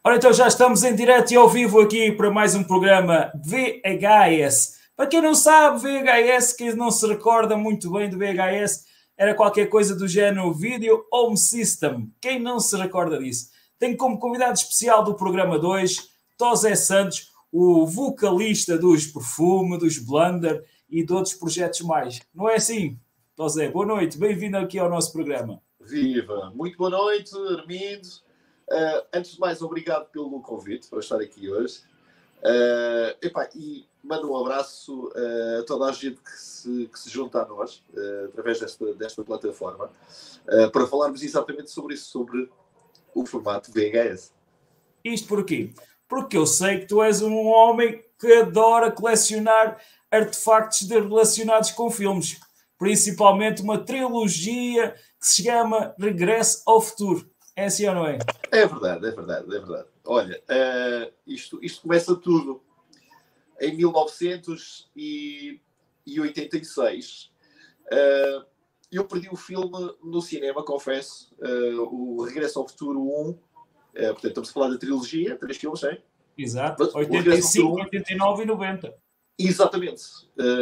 Ora, então já estamos em direto e ao vivo aqui para mais um programa VHS. Para quem não sabe, VHS, quem não se recorda muito bem do VHS, era qualquer coisa do género Video Home System. Quem não se recorda disso? Tenho como convidado especial do programa 2, Tosé Santos, o vocalista dos Perfume, dos Blunder e de outros projetos mais. Não é assim? Tosé, boa noite, bem-vindo aqui ao nosso programa. Viva! Muito boa noite, Armindo. Antes de mais, obrigado pelo convite para estar aqui hoje. E mando um abraço a toda a gente que se junta a nós através desta plataforma para falarmos exatamente sobre isso, sobre o formato VHS. Isto porquê? Porque eu sei que tu és um homem que adora colecionar artefactos relacionados com filmes. Principalmente uma trilogia que se chama Regresso ao Futuro. É assim ou não é? É verdade, é verdade, é verdade. Olha, isto começa tudo em 1986. Eu perdi o filme no cinema, confesso. O Regresso ao Futuro 1. Portanto, estamos a falar da trilogia, 3 filmes, não é? Exato. 85, 89 e 90. Exatamente.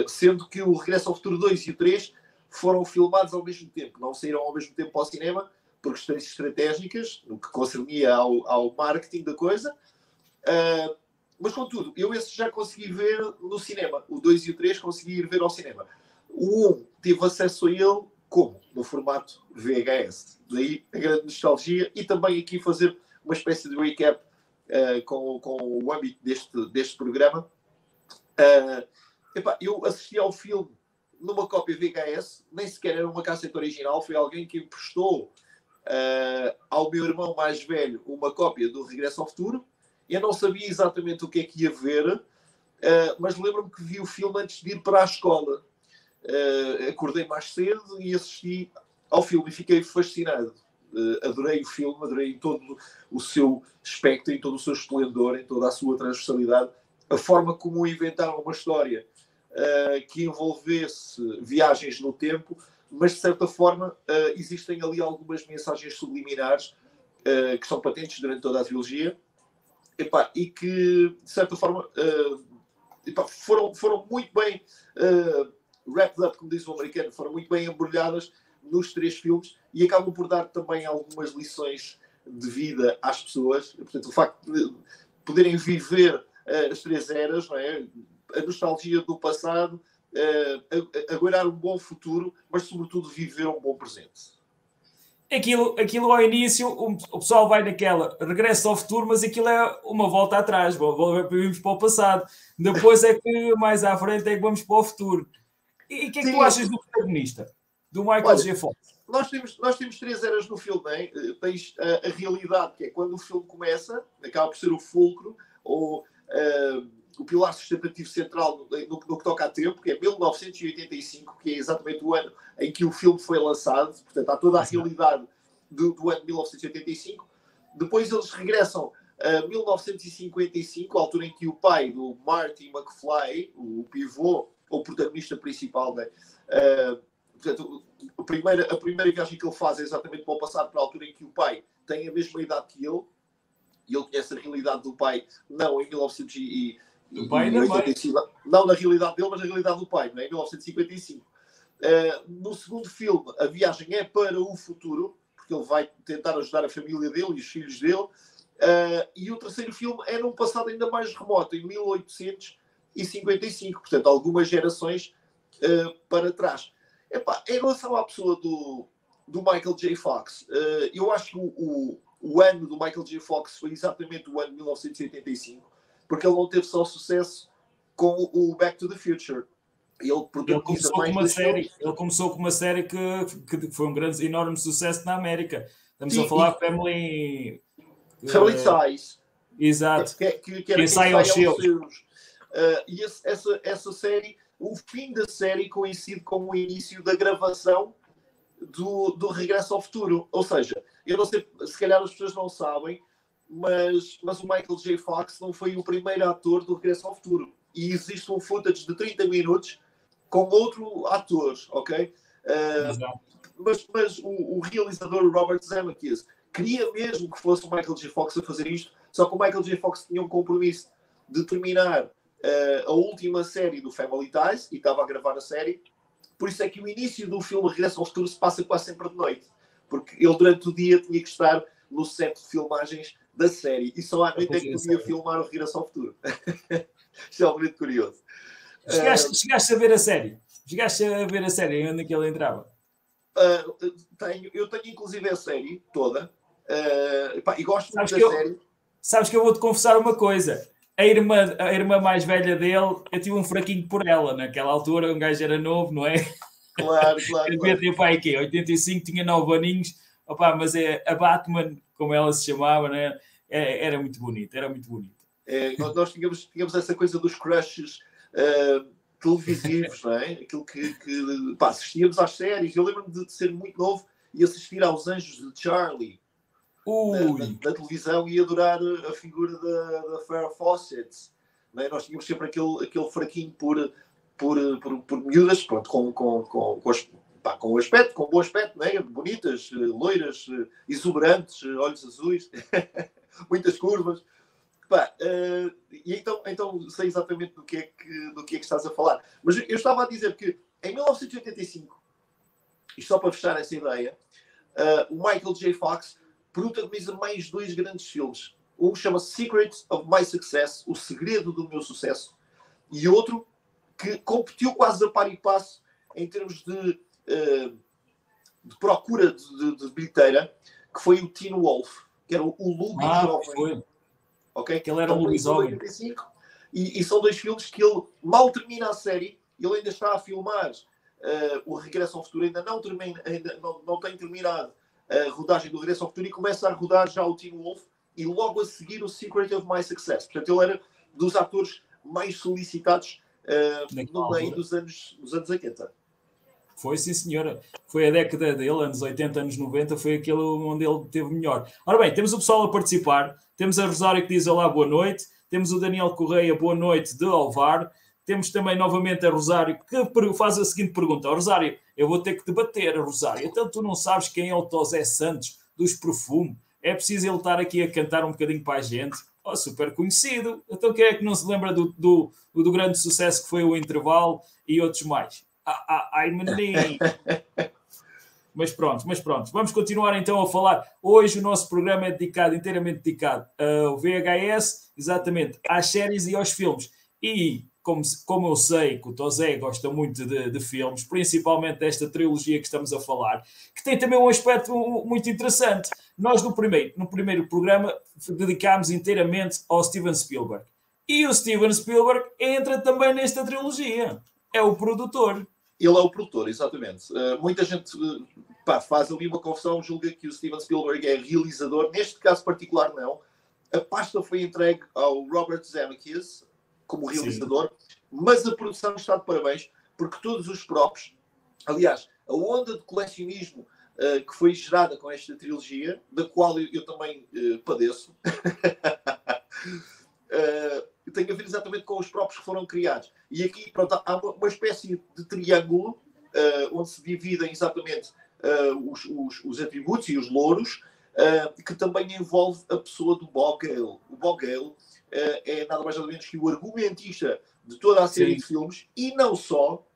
Sendo que o Regresso ao Futuro 2 e o 3 foram filmados ao mesmo tempo. Não saíram ao mesmo tempo para o cinema, por questões estratégicas, no que concernia ao marketing da coisa. Mas, contudo, eu esse já consegui ver no cinema. O 2 e o 3 consegui ir ver ao cinema. O 1 tive acesso a ele como? No formato VHS. Daí a grande nostalgia e também aqui fazer uma espécie de recap com o âmbito deste programa. Eu assisti ao filme numa cópia VHS, nem sequer era uma cassete original, foi alguém que emprestou ao meu irmão mais velho uma cópia do Regresso ao Futuro. Eu não sabia exatamente o que é que ia ver, mas lembro-me que vi o filme antes de ir para a escola. Acordei mais cedo e assisti ao filme e fiquei fascinado. Adorei o filme, adorei em todo o seu espectro, em todo o seu esplendor, em toda a sua transversalidade. A forma como inventaram uma história que envolvesse viagens no tempo, mas de certa forma existem ali algumas mensagens subliminares que são patentes durante toda a trilogia e que de certa forma foram muito bem wrapped up, como diz o americano, foram muito bem embrulhadas nos 3 filmes e acabam por dar também algumas lições de vida às pessoas. Portanto, o facto de poderem viver as 3 eras, não é? A nostalgia do passado, aguardar um bom futuro, mas sobretudo viver um bom presente. Aquilo ao início, o pessoal vai naquela regresso ao futuro, mas aquilo é uma volta atrás, vamos para o passado. Depois é que mais à frente é que vamos para o futuro. E o que é que tu achas do protagonista? Do Michael J. Fox? Nós temos 3 eras no filme, não é? Tens a realidade, que é quando o filme começa, acaba por ser o fulcro, ou o pilar sustentativo central no que toca a tempo, que é 1985, que é exatamente o ano em que o filme foi lançado. Portanto, há toda a realidade do ano de 1985. Depois eles regressam a 1955, a altura em que o pai do Marty McFly, o pivô, ou o protagonista principal, né? Portanto, a primeira viagem que ele faz é exatamente para o passado, para a altura em que o pai tem a mesma idade que ele, e ele conhece a realidade do pai, não em 1985, não na realidade dele, mas na realidade do pai, não é? Em 1955. No segundo filme, a viagem é para o futuro, porque ele vai tentar ajudar a família dele e os filhos dele, e o terceiro filme é num passado ainda mais remoto, em 1855, portanto, algumas gerações para trás. Em relação à pessoa do Michael J. Fox, eu acho que o ano do Michael J. Fox foi exatamente o ano de 1985, porque ele não teve só sucesso com o Back to the Future. Ele começou com uma série que foi um grande, enorme sucesso na América. Estamos a falar Family Ties. Exato. Que sai aos seus. E essa série, o fim da série coincide com o início da gravação do Regresso ao Futuro. Ou seja, eu não sei, se calhar as pessoas não sabem, mas o Michael J. Fox não foi o primeiro ator do Regresso ao Futuro. E existe um footage de 30 minutos com outro ator, ok? Mas o realizador Robert Zemeckis queria mesmo que fosse o Michael J. Fox a fazer isto, Só que o Michael J. Fox tinha um compromisso de terminar a última série do Family Ties e estava a gravar a série. Por isso é que o início do filme Regresso ao Futuro se passa quase sempre de noite. Porque ele durante o dia tinha que estar no set de filmagens da série. E só à noite é que podia filmar o Regresso ao Futuro. Isto é muito curioso. Chegaste a ver a série? Chegaste a ver a série onde é que ele entrava? Eu tenho inclusive a série toda. E gosto muito da série. Sabes que eu vou-te confessar uma coisa. A irmã mais velha dele, eu tive um fraquinho por ela. Naquela altura, um gajo era novo, não é? Claro. Devia pai aqui, 85, tinha 9 aninhos. Opa, mas a Batman, como ela se chamava, né? Era muito bonito. Nós tínhamos essa coisa dos crushes televisivos, não é? Aquilo que assistíamos às séries. Eu lembro-me de ser muito novo e assistir aos Anjos de Charlie na televisão e adorar a figura da Farrah Fawcett. Não é? Nós tínhamos sempre aquele fraquinho por miúdas, pronto, com bom aspecto, não é? Bonitas, loiras, exuberantes, olhos azuis, muitas curvas. E então sei exatamente do que é que estás a falar. Mas eu estava a dizer que em 1985, e só para fechar essa ideia, o Michael J. Fox protagoniza mais 2 grandes filmes. Um chama-se Secret of My Success, O Segredo do Meu Sucesso, e outro que competiu quase a par e passo em termos de procura de bilheteira, que foi o Teen Wolf, que era o lobisomem. Okay? Que ele era um lobisomem. E são 2 filmes que ele mal termina a série, ele ainda está a filmar o Regresso ao Futuro, ainda não tem terminado a rodagem do Regresso ao Futuro e começa a rodar já o Teen Wolf e logo a seguir o Secret of My Success. Portanto, ele era dos atores mais solicitados no meio dos anos 80. Foi, sim, senhora. Foi a década dele, anos 80, anos 90, foi aquele onde ele teve melhor. Ora bem, temos o pessoal a participar. Temos a Rosário que diz olá, boa noite. Temos o Daniel Correia, boa noite, de Alvar. Temos também novamente a Rosário que faz a seguinte pergunta. Rosário, eu vou ter que debater, Rosário. Então tu não sabes quem é o Tosé Santos dos Perfume? É preciso ele estar aqui a cantar um bocadinho para a gente. Oh, super conhecido. Então quem é que não se lembra do grande sucesso que foi o Intervalo e outros mais? Ai, menino. Mas pronto. Vamos continuar então a falar. Hoje o nosso programa é inteiramente dedicado ao VHS, exatamente, às séries e aos filmes. E como eu sei que o Tosé gosta muito de filmes, principalmente desta trilogia que estamos a falar, que tem também um aspecto muito interessante. Nós no primeiro programa dedicámos inteiramente ao Steven Spielberg. E o Steven Spielberg entra também nesta trilogia. É o produtor. Ele é o produtor, exatamente. Muita gente faz ali uma confusão, julga que o Steven Spielberg é realizador. Neste caso particular, não. A pasta foi entregue ao Robert Zemeckis como realizador, mas a produção está de parabéns, porque todos os props, aliás, a onda de colecionismo que foi gerada com esta trilogia, da qual eu também padeço, tem a ver exatamente com os próprios que foram criados. E aqui, pronto, há uma espécie de triângulo onde se dividem exatamente os atributos e os louros, que também envolve a pessoa do Bob Gale. O Bob Gale é nada mais nada menos que o argumentista de toda a série de filmes, e não só.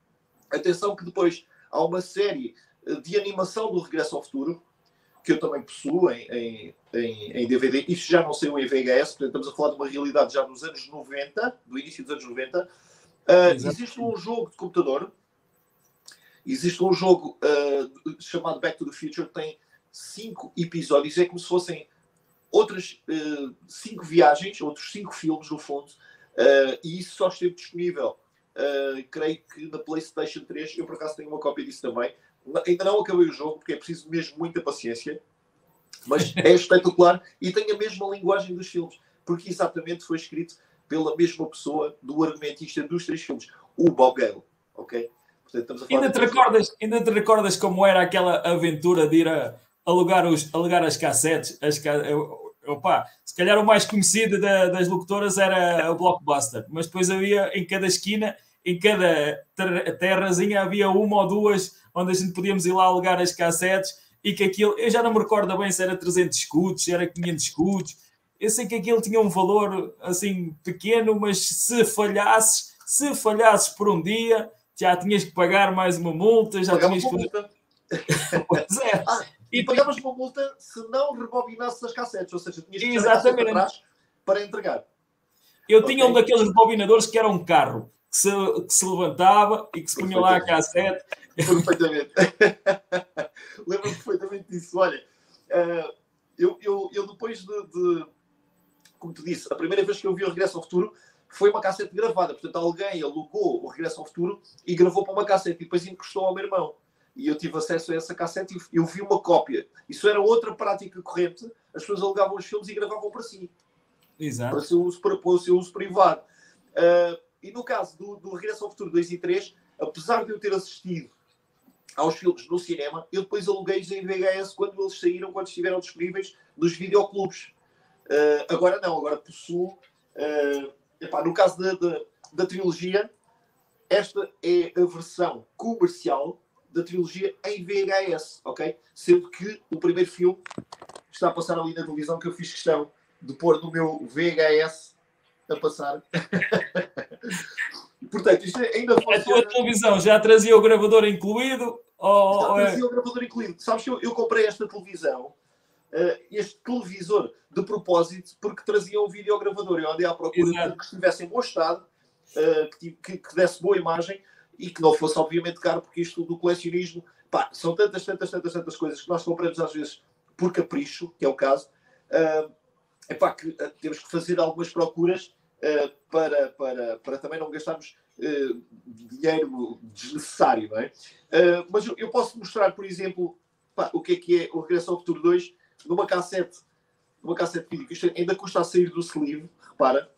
Atenção que depois há uma série de animação do Regresso ao Futuro, que eu também possuo em DVD. Isto já não saiu em VHS, portanto estamos a falar de uma realidade já dos anos 90, do início dos anos 90. Existe um jogo de computador, chamado Back to the Future, que tem 5 episódios, é como se fossem outras 5 viagens, outros 5 filmes no fundo, e isso só esteve disponível, creio que na PlayStation 3. Eu por acaso tenho uma cópia disso também. Ainda não acabei o jogo, porque é preciso mesmo muita paciência, mas é espetacular e tem a mesma linguagem dos filmes, porque exatamente foi escrito pela mesma pessoa do argumentista dos 3 filmes, o Bob Gale, ok? Portanto, estamos a falar ainda te recordas como era aquela aventura de ir a alugar as cassetes? Se calhar o mais conhecido das locutoras era o Blockbuster, mas depois havia em cada esquina, em cada terrazinha, havia uma ou duas onde a gente podíamos ir lá alugar as cassetes, e que aquilo, eu já não me recordo bem se era 300 escudos, se era 500 escudos, eu sei que aquilo tinha um valor assim pequeno, mas se falhasses por um dia, já tinhas que pagar mais uma multa, já tinhas que... multa. Pois é. E pagavas uma multa se não rebobinasses as cassetes, ou seja, tinhas que tirar a cassete atrás para entregar. Eu tinha um daqueles rebobinadores que era um carro, que se levantava e que se punha lá a cassete. Perfeitamente. Lembro-me perfeitamente disso. Olha, eu depois de, como tu disse, a primeira vez que eu vi o Regresso ao Futuro foi uma cassete gravada. Portanto, alguém alugou o Regresso ao Futuro e gravou para uma cassete e depois encostou ao meu irmão. E eu tive acesso a essa cassete e eu vi uma cópia. Isso era outra prática corrente. As pessoas alugavam os filmes e gravavam para si. Exato. Para o seu uso privado. E no caso do Regresso ao Futuro 2 e 3, apesar de eu ter assistido aos filmes no cinema, eu depois aluguei-os em VHS quando eles saíram, quando estiveram disponíveis nos videoclubes. Agora não, agora possuo. No caso da trilogia, esta é a versão comercial da trilogia em VHS, ok? Sendo que o primeiro filme está a passar ali na televisão, que eu fiz questão de pôr no meu VHS a passar. Portanto, isto ainda funciona. A tua televisão já trazia o gravador incluído? Trazia o gravador incluído. Sabes que eu comprei esta televisão, este televisor, de propósito, porque trazia um videogravador. Eu andei à procura que estivesse em bom estado, que desse boa imagem e que não fosse, obviamente, caro, porque isto do colecionismo, são tantas coisas que nós compramos às vezes por capricho, que é o caso, que temos que fazer algumas procuras para também não gastarmos dinheiro desnecessário, não é? Mas eu posso mostrar, por exemplo, o que é o Regresso ao Futuro 2 numa cassete vídeo, que isto ainda custa a sair do sleeve, repara.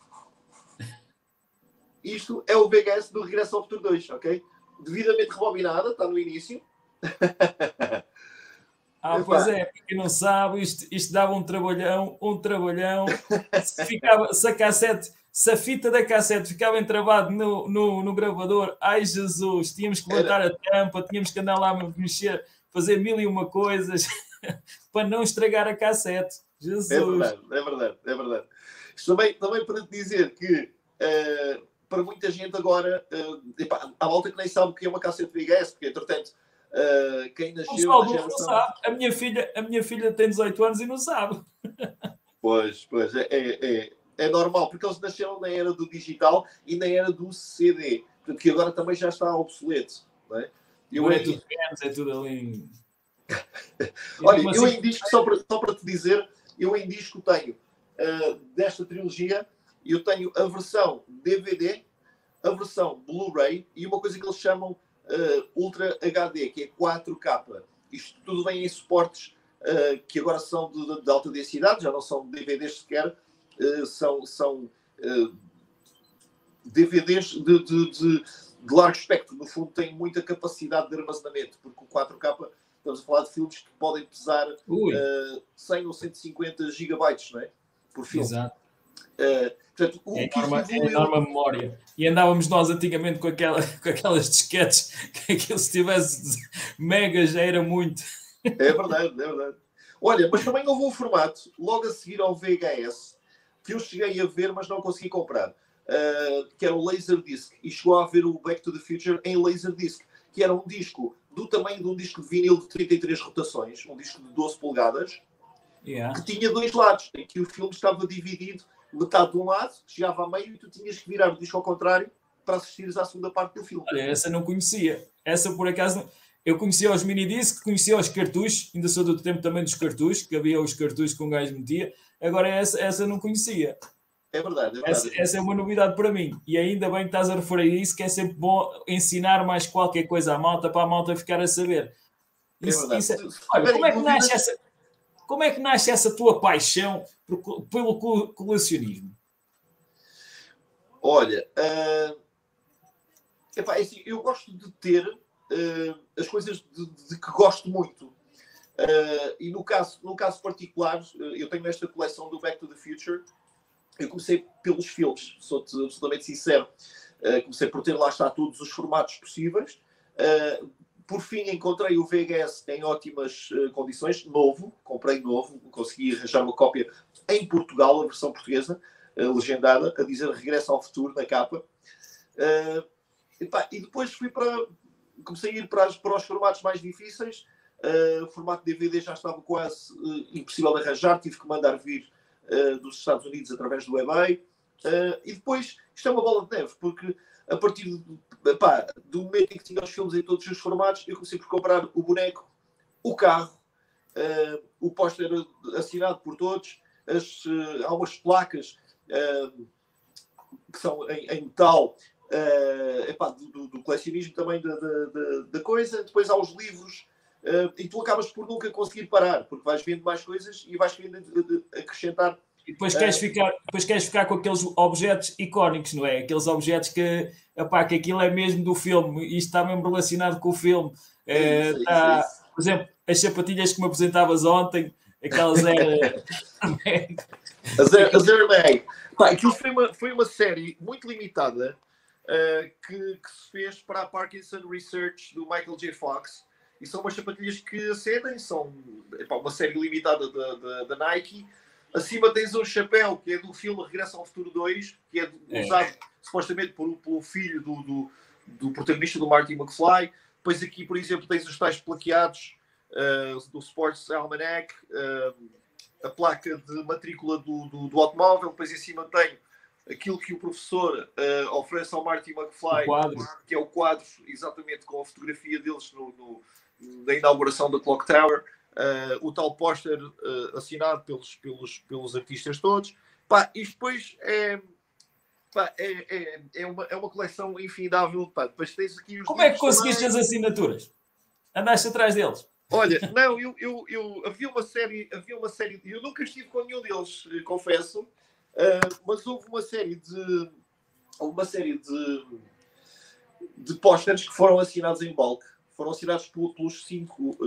Isto é o VHS do Regresso ao Futuro 2, ok? Devidamente rebobinada, está no início. Pois é, para quem não sabe, isto dava um trabalhão. Se a fita da cassete ficava entravada no gravador, ai Jesus, tínhamos que levantar a tampa, tínhamos que andar lá a mexer, fazer 1001 coisas para não estragar a cassete. Jesus. É verdade. Isto também para te dizer que para muita gente agora, há malta que nem sabe o que é uma cassete VHS, porque entretanto quem nasceu na geração... não sabe. A minha filha tem 18 anos e não sabe. Pois, é normal, porque eles nasceram na era do digital e na era do CD, portanto que agora também já está obsoleto, não é? É tudo ali... Olha, eu em disco, só para te dizer, eu em disco tenho desta trilogia, eu tenho a versão DVD, a versão Blu-ray e uma coisa que eles chamam Ultra HD, que é 4K. Isto tudo vem em suportes que agora são de alta densidade, já não são DVDs sequer, são DVDs de largo espectro. No fundo, tem muita capacidade de armazenamento, porque o 4K, estamos a falar de filmes que podem pesar 100 ou 150 gigabytes, não é? Por filme. Exato. Portanto, é enorme memória. E andávamos nós antigamente com aquelas disquetes que aquilo se tivesse mega já era muito. É verdade. Olha, mas também houve um formato, logo a seguir ao VHS, que eu cheguei a ver, mas não consegui comprar, que era o Laserdisc. E chegou a ver o Back to the Future em Laserdisc, que era um disco do tamanho de um disco de vinil de 33 rotações, um disco de 12 polegadas, que tinha dois lados, em que o filme estava dividido, metade de um lado, chegava a meio e tu tinhas que virar o disco ao contrário para assistires à segunda parte do filme. Olha, essa não conhecia. Essa, por acaso, eu conhecia os minidiscs, conhecia os cartuchos, ainda sou do tempo também dos cartuchos, que havia os cartuchos que um gajo metia. Agora, essa não conhecia. É verdade. Essa é uma novidade para mim. E ainda bem que estás a referir a isso, que é sempre bom ensinar mais qualquer coisa à malta, para a malta ficar a saber. Olha, como é que nasce essa tua paixão pelo colecionismo? Olha, assim, eu gosto de ter as coisas de que gosto muito. E no caso particular, eu tenho esta coleção do Back to the Future. Eu comecei pelos filmes, sou-te absolutamente sincero. Comecei por ter lá está todos os formatos possíveis. Por fim, encontrei o VHS em ótimas condições, novo, comprei novo, consegui arranjar uma cópia em Portugal, a versão portuguesa, legendada, a dizer Regresso ao Futuro na capa. E depois comecei a ir para os formatos mais difíceis. O formato DVD já estava quase impossível de arranjar, tive que mandar vir dos Estados Unidos através do eBay. E depois, isto é uma bola de neve, porque a partir do momento em que tinha os filmes em todos os formatos, eu comecei por comprar o boneco, o carro, o póster assinado por todos, há umas placas que são em metal, do colecionismo também da coisa. Depois há os livros, e tu acabas por nunca conseguir parar, porque vais vendo mais coisas e vais querendo acrescentar. E depois queres ficar com aqueles objetos icónicos, não é? Aqueles objetos que aquilo é mesmo do filme, isto está mesmo relacionado com o filme. Isso. Por exemplo, as sapatilhas que me apresentavas ontem, aquelas eram... As Air Mag. Aquilo foi uma série muito limitada que se fez para a Parkinson Research do Michael J. Fox. E são umas sapatilhas que acendem, são uma série limitada da Nike. Acima tens um chapéu que é do filme Regresso ao Futuro 2, que é usado supostamente pelo filho do protagonista, do Marty McFly. Depois aqui, por exemplo, tens os tais plaqueados do Sports Almanac, a placa de matrícula do automóvel. Depois em cima tem aquilo que o professor oferece ao Marty McFly, que é o quadro exatamente com a fotografia deles na inauguração da Clock Tower. O tal póster assinado pelos artistas todos. Isto depois é uma coleção infindável. Depois tens aqui os... Como é que conseguiste as assinaturas? Andaste atrás deles? Olha, não, eu havia uma série, eu nunca estive com nenhum deles, confesso, mas houve uma série de pósteres que foram assinados em bulk. Foram assinados pelos 5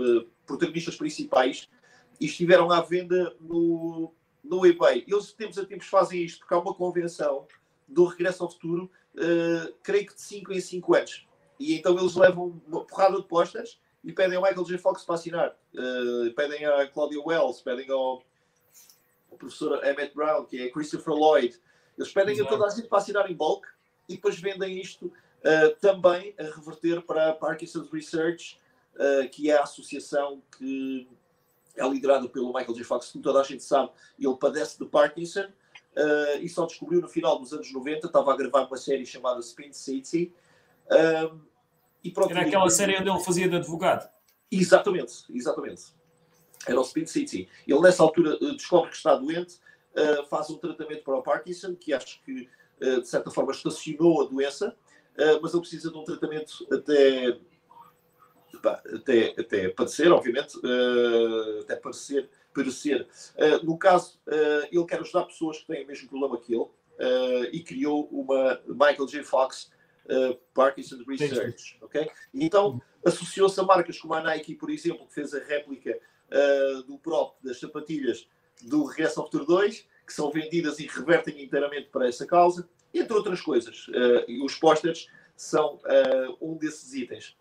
protagonistas principais e estiveram à venda no eBay. Eles de tempos a tempos fazem isto porque há uma convenção do Regresso ao Futuro, creio que de 5 em 5 anos. E então eles levam uma porrada de pósteres e pedem ao Michael J. Fox para assinar. Pedem a Claudia Wells, pedem ao professor Emmett Brown, que é Christopher Lloyd. Eles pedem a toda a gente para assinar em bulk e depois vendem isto também a reverter para a Parkinson's Research, que é a associação que é liderada pelo Michael J. Fox. Como toda a gente sabe, ele padece de Parkinson e só descobriu no final dos anos 90. Estava a gravar uma série chamada Spin City. Era aquela série onde ele fazia de advogado. Exatamente. Era o Spin City. Ele nessa altura descobre que está doente, faz um tratamento para o Parkinson, que acho que de certa forma estacionou a doença, mas ele precisa de um tratamento até padecer, obviamente, até parecer. No caso, ele quer ajudar pessoas que têm o mesmo problema que ele, e criou uma Michael J. Fox Parkinson Research. Okay? E então associou-se a marcas como a Nike, por exemplo, que fez a réplica do prop das sapatilhas do Regresso ao Futuro 2, que são vendidas e revertem inteiramente para essa causa, entre outras coisas. E os pósteres são um desses itens.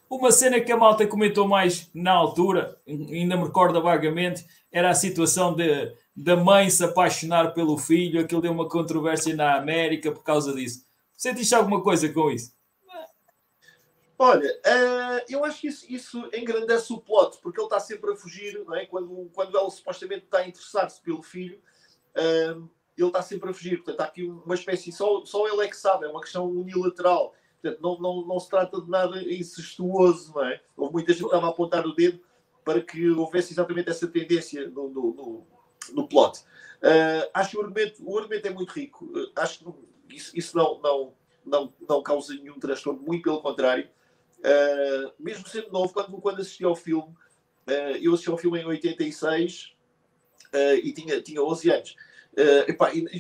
Uma cena que a malta comentou mais na altura, ainda me recordo vagamente, era a situação da mãe se apaixonar pelo filho. Aquilo deu uma controvérsia na América por causa disso. Sentiste alguma coisa com isso? Olha, eu acho que isso engrandece o plot, porque ele está sempre a fugir, não é? Quando ela supostamente está a interessar-se pelo filho, ele está sempre a fugir. Portanto, há aqui uma espécie, só ele é que sabe, é uma questão unilateral. Portanto, não se trata de nada incestuoso, não é? Houve muita gente que estava a apontar o dedo para que houvesse exatamente essa tendência no plot. Acho que o argumento é muito rico. Acho que isso não causa nenhum transtorno, muito pelo contrário. Mesmo sendo novo, quando assisti ao filme, eu assisti ao filme em 86 e tinha 11 anos.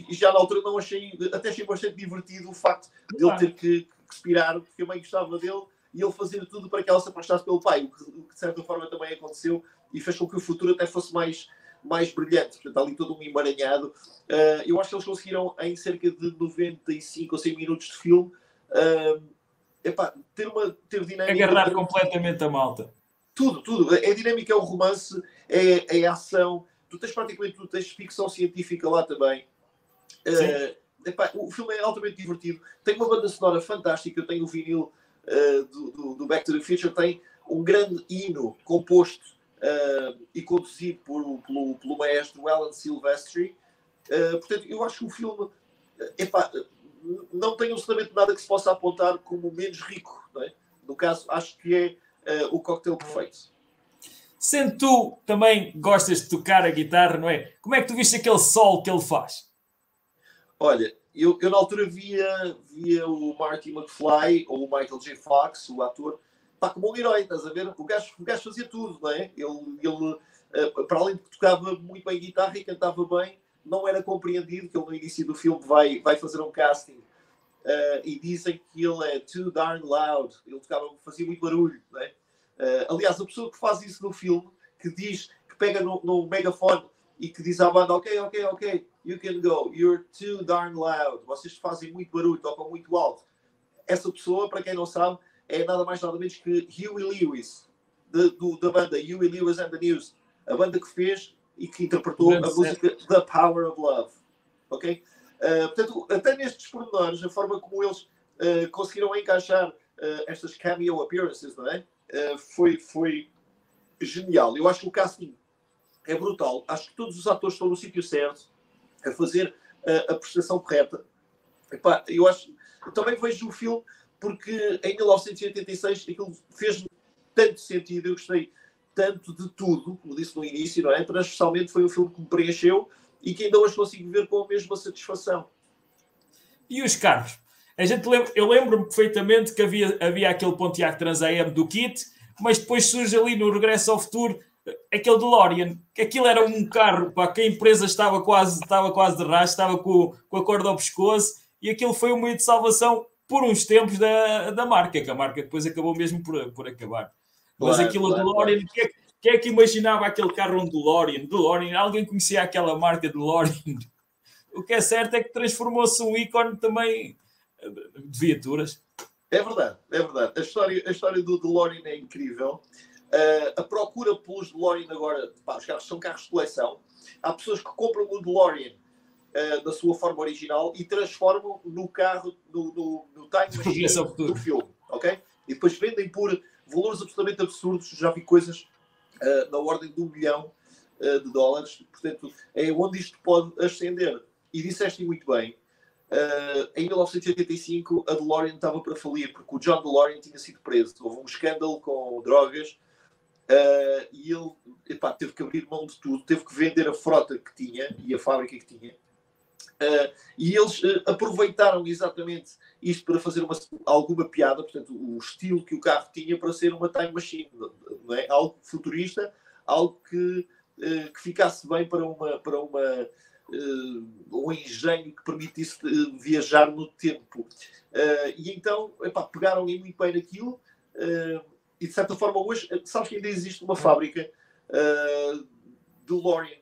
E já na altura até achei bastante divertido o facto de ele ter que respirar, porque a mãe gostava dele e ele fazer tudo para que ela se apaixonasse pelo pai, o que de certa forma também aconteceu e fez com que o futuro até fosse mais brilhante. Portanto, ali todo um emaranhado. Eu acho que eles conseguiram, em cerca de 95 ou 100 minutos de filme, epá, ter dinâmica... Agarrar completamente a malta. Tudo. É dinâmica, é o romance, é a ação. Tu tens ficção científica lá também. Epá, o filme é altamente divertido. Tem uma banda sonora fantástica. Eu tenho o vinil do Back to the Future. Tem um grande hino composto e conduzido pelo maestro Alan Silvestri. Portanto, eu acho que o filme epá, não tem absolutamente nada que se possa apontar como menos rico. Não é? No caso, acho que é o cocktail perfeito. Sendo tu também gostas de tocar a guitarra, não é? Como é que tu viste aquele solo que ele faz? Olha, eu na altura via o Marty McFly ou o Michael J. Fox, o ator, pá, como um herói, estás a ver? O gajo fazia tudo, não é? Ele para além de que tocava muito bem guitarra e cantava bem, não era compreendido que ele no início do filme vai fazer um casting e dizem que ele é too darn loud. Ele fazia muito barulho, não é? Aliás, a pessoa que faz isso no filme, que pega no megafone e que diz à banda, ok, you can go, you're too darn loud. Vocês fazem muito barulho, tocam muito alto. Essa pessoa, para quem não sabe, é nada mais nada menos que Huey Lewis, da banda Huey Lewis and the News, a banda que fez e que interpretou a música The Power of Love. Ok? Portanto, até nestes pormenores, a forma como eles conseguiram encaixar estas cameo appearances, não é? Foi genial. Eu acho que o casting é brutal. Acho que todos os atores estão no sítio certo a fazer a prestação correta. Epá, eu também vejo o filme porque em 1986 aquilo fez tanto sentido. Eu gostei tanto de tudo, como disse no início, não é? Transversalmente foi um filme que me preencheu e que ainda hoje consigo ver com a mesma satisfação. E os carros? Eu lembro-me perfeitamente que havia aquele Pontiac Trans AM do kit, mas depois surge ali no Regresso ao Futuro aquele DeLorean, que aquilo era um carro pá, que a empresa estava quase de rastro, estava com a corda ao pescoço, e aquilo foi um meio de salvação por uns tempos da marca, que a marca depois acabou mesmo por acabar. Mas aquilo, DeLorean, quem é que imaginava aquele carro um DeLorean? Alguém conhecia aquela marca DeLorean? O que é certo é que transformou-se um ícone também de viaturas. É verdade. A história do DeLorean é incrível. A procura pelos DeLorean agora, pá, os carros são carros de coleção. Há pessoas que compram o DeLorean na sua forma original e transformam no carro, no time machine do filme. Okay? E depois vendem por valores absolutamente absurdos. Já vi coisas na ordem de $1 milhão de dólares. Portanto, é onde isto pode ascender. E disseste muito bem. Em 1985 a DeLorean estava para falir porque o John DeLorean tinha sido preso. Houve um escândalo com drogas e ele teve que abrir mão de tudo, teve que vender a frota que tinha e a fábrica que tinha. E eles aproveitaram exatamente isto para fazer alguma piada, portanto, o estilo que o carro tinha para ser uma time machine, não é? Algo futurista, algo que ficasse bem para um engenho que permitisse viajar no tempo. E então, pegaram muito bem naquilo e de certa forma hoje, sabes que ainda existe uma fábrica DeLorean,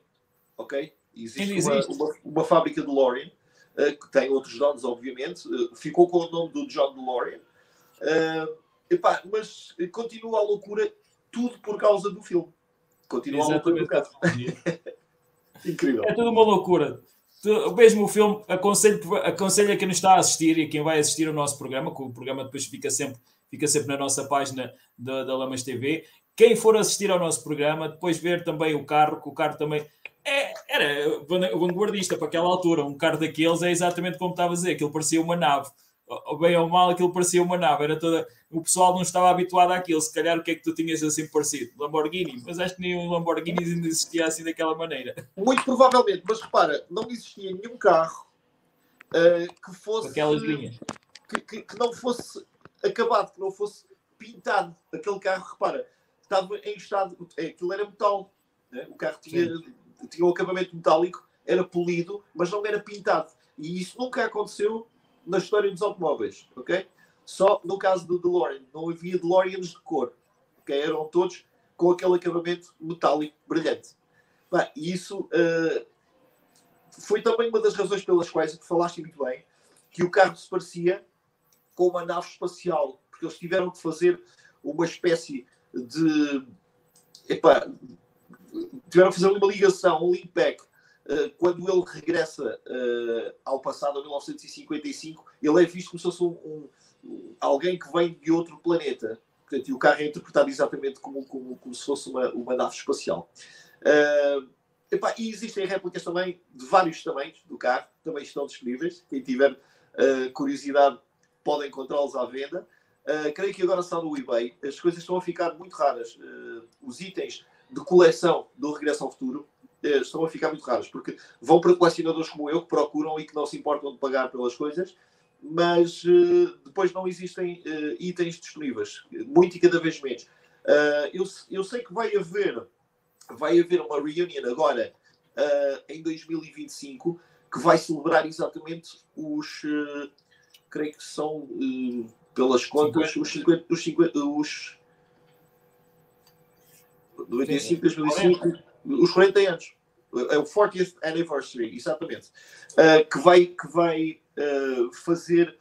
ok? Existe uma fábrica DeLorean que tem outros donos, obviamente, ficou com o nome do John DeLorean, mas continua a loucura, tudo por causa do filme. Continua a loucura do carro. Incrível. É tudo uma loucura. Mesmo o filme, aconselho a quem nos está a assistir e a quem vai assistir ao nosso programa, que o programa depois fica sempre na nossa página da Lamas TV. Quem for assistir ao nosso programa, depois ver também o carro, que o carro também era vanguardista para aquela altura. Um carro daqueles é exatamente como estava a dizer, aquilo parecia uma nave. Bem ou mal, aquilo parecia uma nave. O pessoal não estava habituado àquilo. Se calhar o que é que tu tinhas assim parecido? Lamborghini? Mas acho que nem um Lamborghini ainda existia assim daquela maneira. Muito provavelmente, mas repara, não existia nenhum carro que fosse... Aquelas linhas. Que não fosse acabado, que não fosse pintado. Aquele carro, repara, estava em estado... Aquilo era metal. Né? O carro tinha um acabamento metálico, era polido, mas não era pintado. E isso nunca aconteceu na história dos automóveis, ok? Só no caso do DeLorean. Não havia DeLoreans de cor. Okay? Eram todos com aquele acabamento metálico brilhante. E isso foi também uma das razões pelas quais tu falaste muito bem que o carro se parecia com uma nave espacial. porque eles tiveram que fazer uma espécie de... tiveram que fazer uma ligação, um link back. Quando ele regressa ao passado, a 1955, ele é visto como se fosse alguém que vem de outro planeta. Portanto, e o carro é interpretado exatamente como se fosse uma nave espacial. E existem réplicas também de vários tamanhos do carro, também estão disponíveis. Quem tiver curiosidade pode encontrá-los à venda. Creio que agora está no eBay. As coisas estão a ficar muito raras. Os itens de coleção do Regresso ao Futuro estão a ficar muito raros, porque vão para colecionadores como eu, que procuram e que não se importam de pagar pelas coisas, mas depois não existem itens disponíveis, muito e cada vez menos. Eu sei que vai haver uma reunion agora em 2025 que vai celebrar exatamente creio que são, pelas contas, 95, 2005, os 40 anos. É o 40th Anniversary, exatamente. Que vai fazer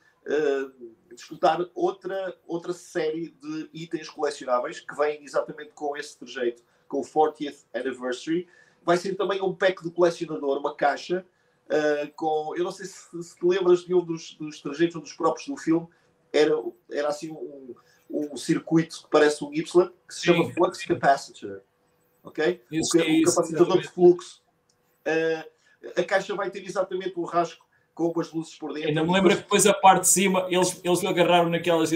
disputar outra série de itens colecionáveis que vêm exatamente com esse trejeito, com o 40th Anniversary. Vai ser também um pack de colecionador, uma caixa, com... Eu não sei se te lembras de um dos trejeitos, um dos próprios do filme, era assim um circuito que parece um Y, que se chama Flux Capacitor. Ok? O capacitador de fluxo. A caixa vai ter exatamente um rasgo com umas luzes por dentro. Ainda me lembro que depois a parte de cima eles agarraram naquelas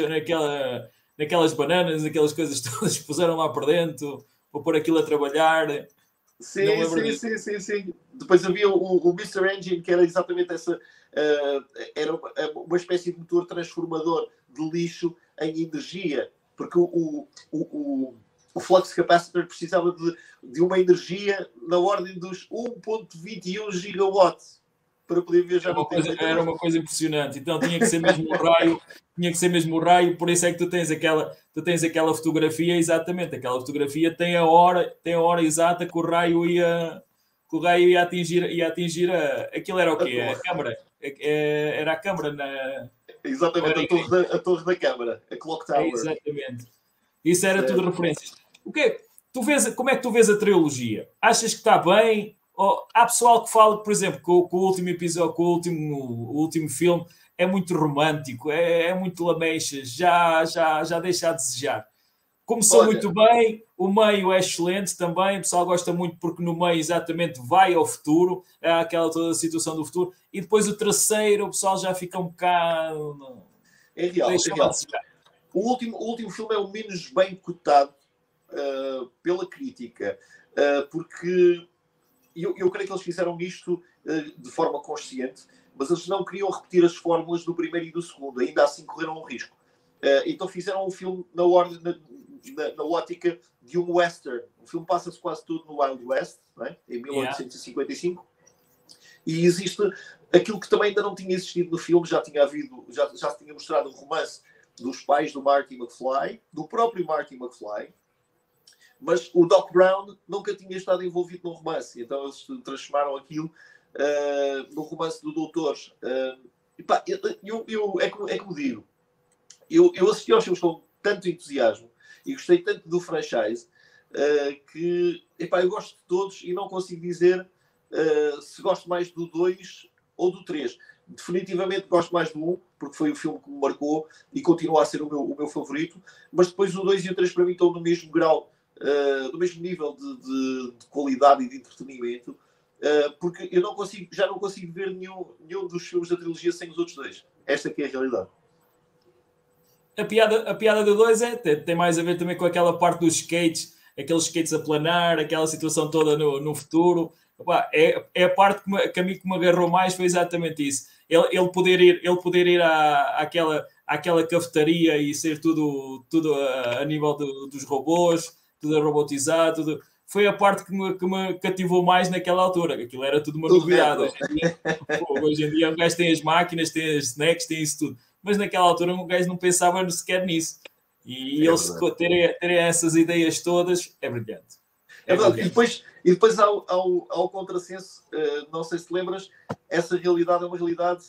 bananas, naquelas coisas todas, puseram lá por dentro, para pôr aquilo a trabalhar. Sim. Depois havia o Mr. Engine, que era exatamente essa. Era uma espécie de motor transformador de lixo em energia, porque o Flux Capacitor precisava de uma energia na ordem dos 1.21 gigawatts para poder viajar no tempo. Era uma coisa impressionante. Então tinha que ser mesmo o raio, por isso é que tu tens aquela fotografia, exatamente, aquela fotografia tem a hora exata que o raio ia atingir aquilo era o quê? A câmara. Era a câmara na... Exatamente, a torre da câmara, a Clock Tower. Exatamente. Isso era tudo referências. Como é que tu vês a trilogia? Achas que está bem? Ou há pessoal que fala, por exemplo, que o último episódio, que o último filme é muito romântico, é muito lamechas, já deixa a desejar. Começou muito bem, o meio é excelente também, o pessoal gosta muito porque no meio exatamente vai ao futuro, é aquela toda a situação do futuro, e depois o terceiro o pessoal já fica um bocado... É real. O último filme é o menos bem cotado pela crítica, porque eu creio que eles fizeram isto de forma consciente, mas eles não queriam repetir as fórmulas do primeiro e do segundo, ainda assim correram um risco. Então fizeram um filme na ótica de um western. O filme passa-se quase tudo no Wild West, não é? Em 1855. E existe aquilo que também ainda não tinha existido no filme, já se tinha mostrado um romance dos pais do Marty McFly, do próprio Marty McFly, mas o Doc Brown nunca tinha estado envolvido num romance, então eles transformaram aquilo no romance do doutor. É como digo, eu assisti aos filmes com tanto entusiasmo e gostei tanto do franchise que eu gosto de todos e não consigo dizer se gosto mais do 2 ou do 3. Definitivamente gosto mais do 1, porque foi o filme que me marcou e continua a ser o meu favorito, mas depois o 2 e o 3 para mim estão no mesmo grau, no mesmo nível de qualidade e de entretenimento, porque eu já não consigo ver nenhum dos filmes da trilogia sem os outros dois. Esta aqui é a realidade. A piada do 2 tem mais a ver também com aquela parte dos skates, aqueles skates a planar, aquela situação toda no futuro. É a parte que a mim que me agarrou mais foi exatamente isso. Ele poder ir àquela cafetaria e ser tudo a nível dos robôs, tudo robotizado, tudo. Foi a parte que me cativou mais naquela altura. Aquilo era tudo uma novidade. Hoje em dia o gajo tem as máquinas, tem as snacks, tem isso tudo. Mas naquela altura o gajo não pensava sequer nisso. E eles terem essas ideias todas é brilhante. É verdade. E depois ao contrassenso, não sei se te lembras, essa realidade é uma realidade,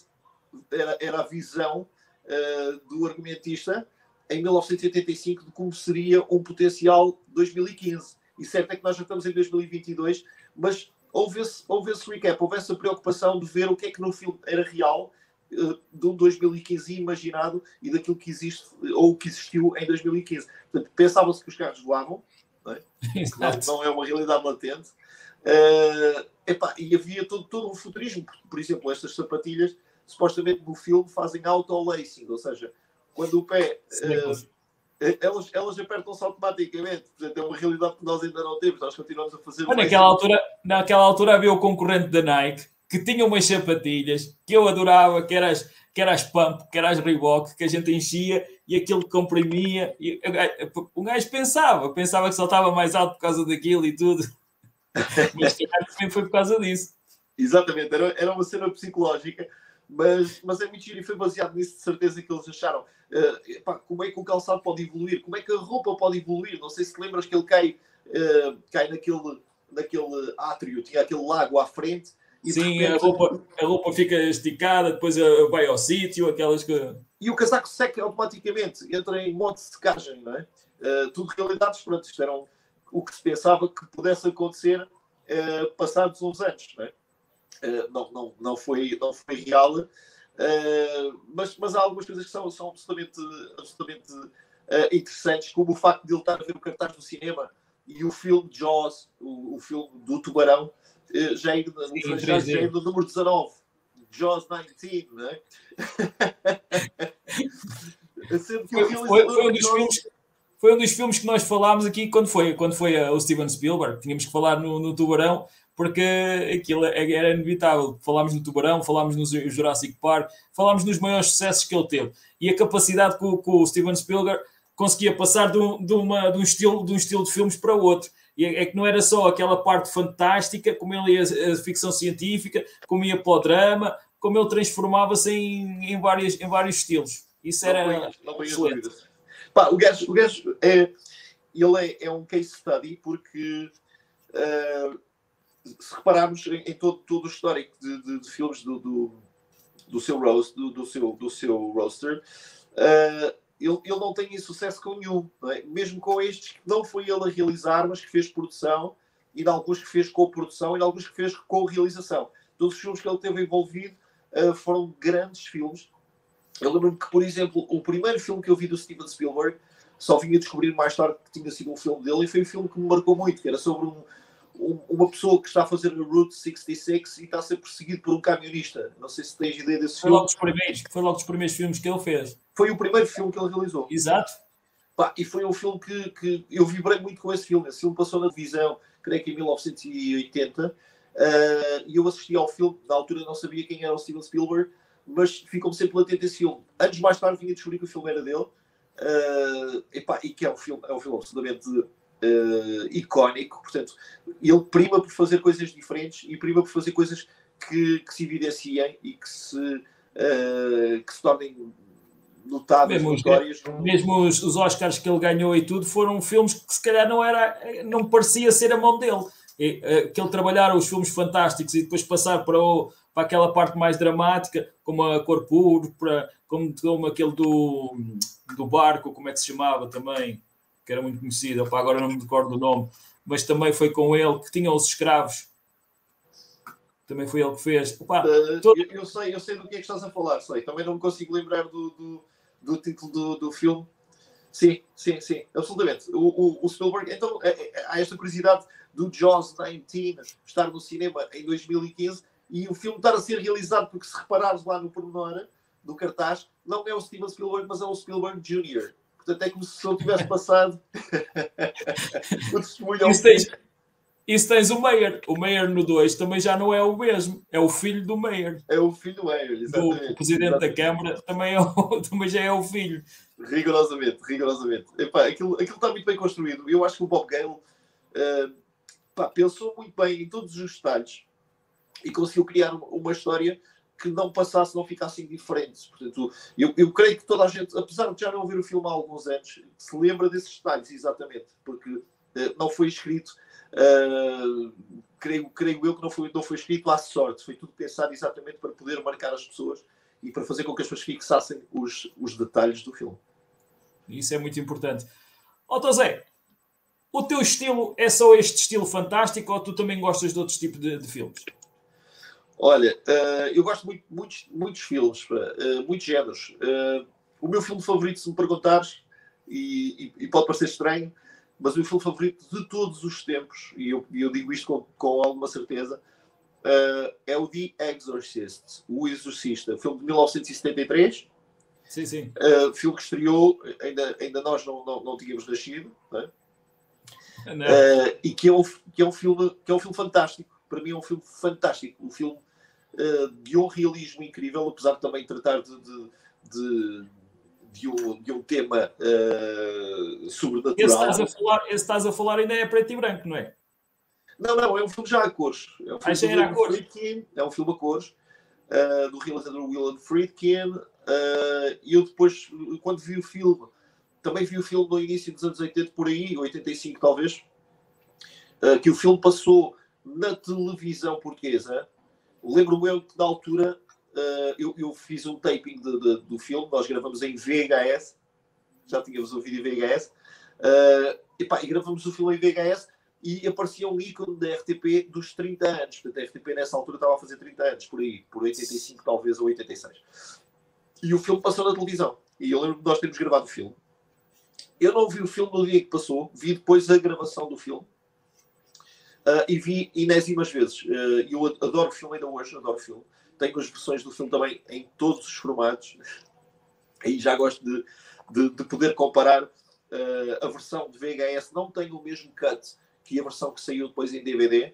era a visão do argumentista, em 1985 de como seria um potencial 2015. E certo é que nós já estamos em 2022, mas houve esse recap, houve essa preocupação de ver o que é que no filme era real do 2015 imaginado e daquilo que existe ou que existiu em 2015. Portanto, pensava-se que os carros voavam, não é? Não é uma realidade latente. E havia todo um futurismo. Por exemplo, estas sapatilhas, supostamente no filme, fazem auto-lacing, ou seja, quando o pé... elas apertam-se automaticamente. Portanto, é uma realidade que nós ainda não temos. Nós continuamos a fazer... Naquela altura havia o concorrente da Nike que tinha umas sapatilhas que eu adorava, que era as Pump, que era as Reebok, que a gente enchia e aquilo comprimia. E um gajo pensava que saltava mais alto por causa daquilo e tudo. Mas também foi por causa disso. Exatamente, era uma cena psicológica, mas é muito giro e foi baseado nisso, de certeza, que eles acharam. Como é que o calçado pode evoluir? Como é que a roupa pode evoluir? Não sei se te lembras que ele cai naquele átrio, tinha aquele lago à frente. E sim, repente, a roupa fica esticada, depois vai ao sítio, aquelas que... E o casaco seca automaticamente, entra em modo de secagem, não é? Tudo realidades, pronto, isto era o que se pensava que pudesse acontecer passados uns anos, não é? Não foi real, mas há algumas coisas que são absolutamente interessantes, como o facto de ele estar a ver o cartaz do cinema e o filme Jaws, o filme do tubarão, já é do número 19, Jaws 19, não é? Foi um dos filmes que nós falámos aqui quando foi o Steven Spielberg. Tínhamos que falar no Tubarão, porque aquilo era inevitável. Falámos no Tubarão, falámos no Jurassic Park, falámos nos maiores sucessos que ele teve. E a capacidade que o Steven Spielberg conseguia passar de um estilo de filmes para outro. E é que não era só aquela parte fantástica, como ele ia a ficção científica, como ia para o drama, como ele transformava-se em vários estilos. Isso era excelente. O gajo é um case study, porque se repararmos em todo o histórico de filmes do seu roster, ele não tem sucesso com nenhum, não é? Mesmo com estes que não foi ele a realizar, mas que fez produção, e de alguns que fez co-produção, e de alguns que fez co-realização. Todos os filmes que ele teve envolvido foram grandes filmes. Eu lembro-me que, por exemplo, o primeiro filme que eu vi do Steven Spielberg, só vim a descobrir mais tarde que tinha sido um filme dele, e foi um filme que me marcou muito, que era sobre uma pessoa que está a fazer a Route 66 e está a ser perseguido por um camionista. Não sei se tens ideia desse filme. Foi logo dos primeiros filmes que ele fez. Foi o primeiro filme que ele realizou. Exato. E foi um filme que eu vibrei muito com esse filme. Esse filme passou na televisão, creio que em 1980, e eu assisti ao filme. Na altura não sabia quem era o Steven Spielberg, mas ficou-me sempre latente esse filme. Anos mais tarde vim a descobrir que o filme era dele, e que é um filme absolutamente icónico. Portanto, ele prima por fazer coisas diferentes e prima por fazer coisas que se evidenciem e que se tornem notáveis, notórias. Mesmo os Oscars que ele ganhou e tudo foram filmes que se calhar não parecia ser a mão dele. Que ele trabalhar os filmes fantásticos e depois passar para aquela parte mais dramática, como a Cor Púrpura, como aquele do barco, como é que se chamava também, que era muito conhecido, agora não me recordo do nome, mas também foi com ele, que tinha os escravos. Também foi ele que fez. Eu sei do que é que estás a falar, sei. Também não me consigo lembrar do título do filme. Sim, absolutamente. O Spielberg, então, há esta curiosidade do Jaws 19 estar no cinema em 2015 e o filme estar a ser realizado, porque se reparares lá no pormenor do cartaz, não é o Steven Spielberg, mas é o Spielberg Jr. Portanto, é como se eu tivesse passado o testemunho ao filme. Isso tens o Meyer. O Meyer no 2 também já não é o mesmo. É o filho do Meyer. É o filho do Meyer, exatamente. O presidente da Câmara também já é o filho. Rigorosamente. Aquilo está muito bem construído. Eu acho que o Bob Gale pensou muito bem em todos os detalhes e conseguiu criar uma história que não passasse, não ficasse indiferente. Portanto, eu creio que toda a gente, apesar de já não ver o filme há alguns anos, se lembra desses detalhes, exatamente. Porque não foi escrito... creio eu que não foi escrito à sorte, foi tudo pensado exatamente para poder marcar as pessoas e para fazer com que as pessoas fixassem os detalhes do filme. Isso é muito importante. Zé, o teu estilo é só este estilo fantástico ou tu também gostas de outros tipos de filmes? Olha, eu gosto muitos filmes, muitos géneros. O meu filme favorito, se me perguntares, e pode parecer estranho, mas o meu filme favorito de todos os tempos, e eu digo isto com alguma certeza, é o The Exorcist, O Exorcista, filme de 1973. Sim, sim. Filme que estreou, ainda nós não tínhamos nascido, né? E que é um filme fantástico. Para mim é um filme fantástico. Um filme de um realismo incrível, apesar de também tratar de um tema sobrenatural. Esse estás a falar ainda é preto e branco, não é? Não, é um filme já a cores. É um filme a cores. É um filme a cores do realizador William Friedkin. E eu depois, quando vi o filme, também vi o filme no início dos anos 80, por aí, 85 talvez, que o filme passou na televisão portuguesa. Lembro-me eu que na altura eu fiz um taping do filme, nós gravamos em VHS, já tínhamos o vídeo em VHS, e gravamos o filme em VHS e aparecia um ícone da RTP dos 30 anos. Portanto, a RTP nessa altura estava a fazer 30 anos, por aí, por 85 talvez, ou 86. E o filme passou na televisão. E eu lembro de nós termos gravado o filme. Eu não vi o filme no dia que passou, vi depois a gravação do filme. E vi inésimas vezes. Eu adoro o filme ainda hoje, adoro o filme. Tenho as versões do filme também em todos os formatos. E já gosto de poder comparar a versão de VHS. Não tem o mesmo cut que a versão que saiu depois em DVD.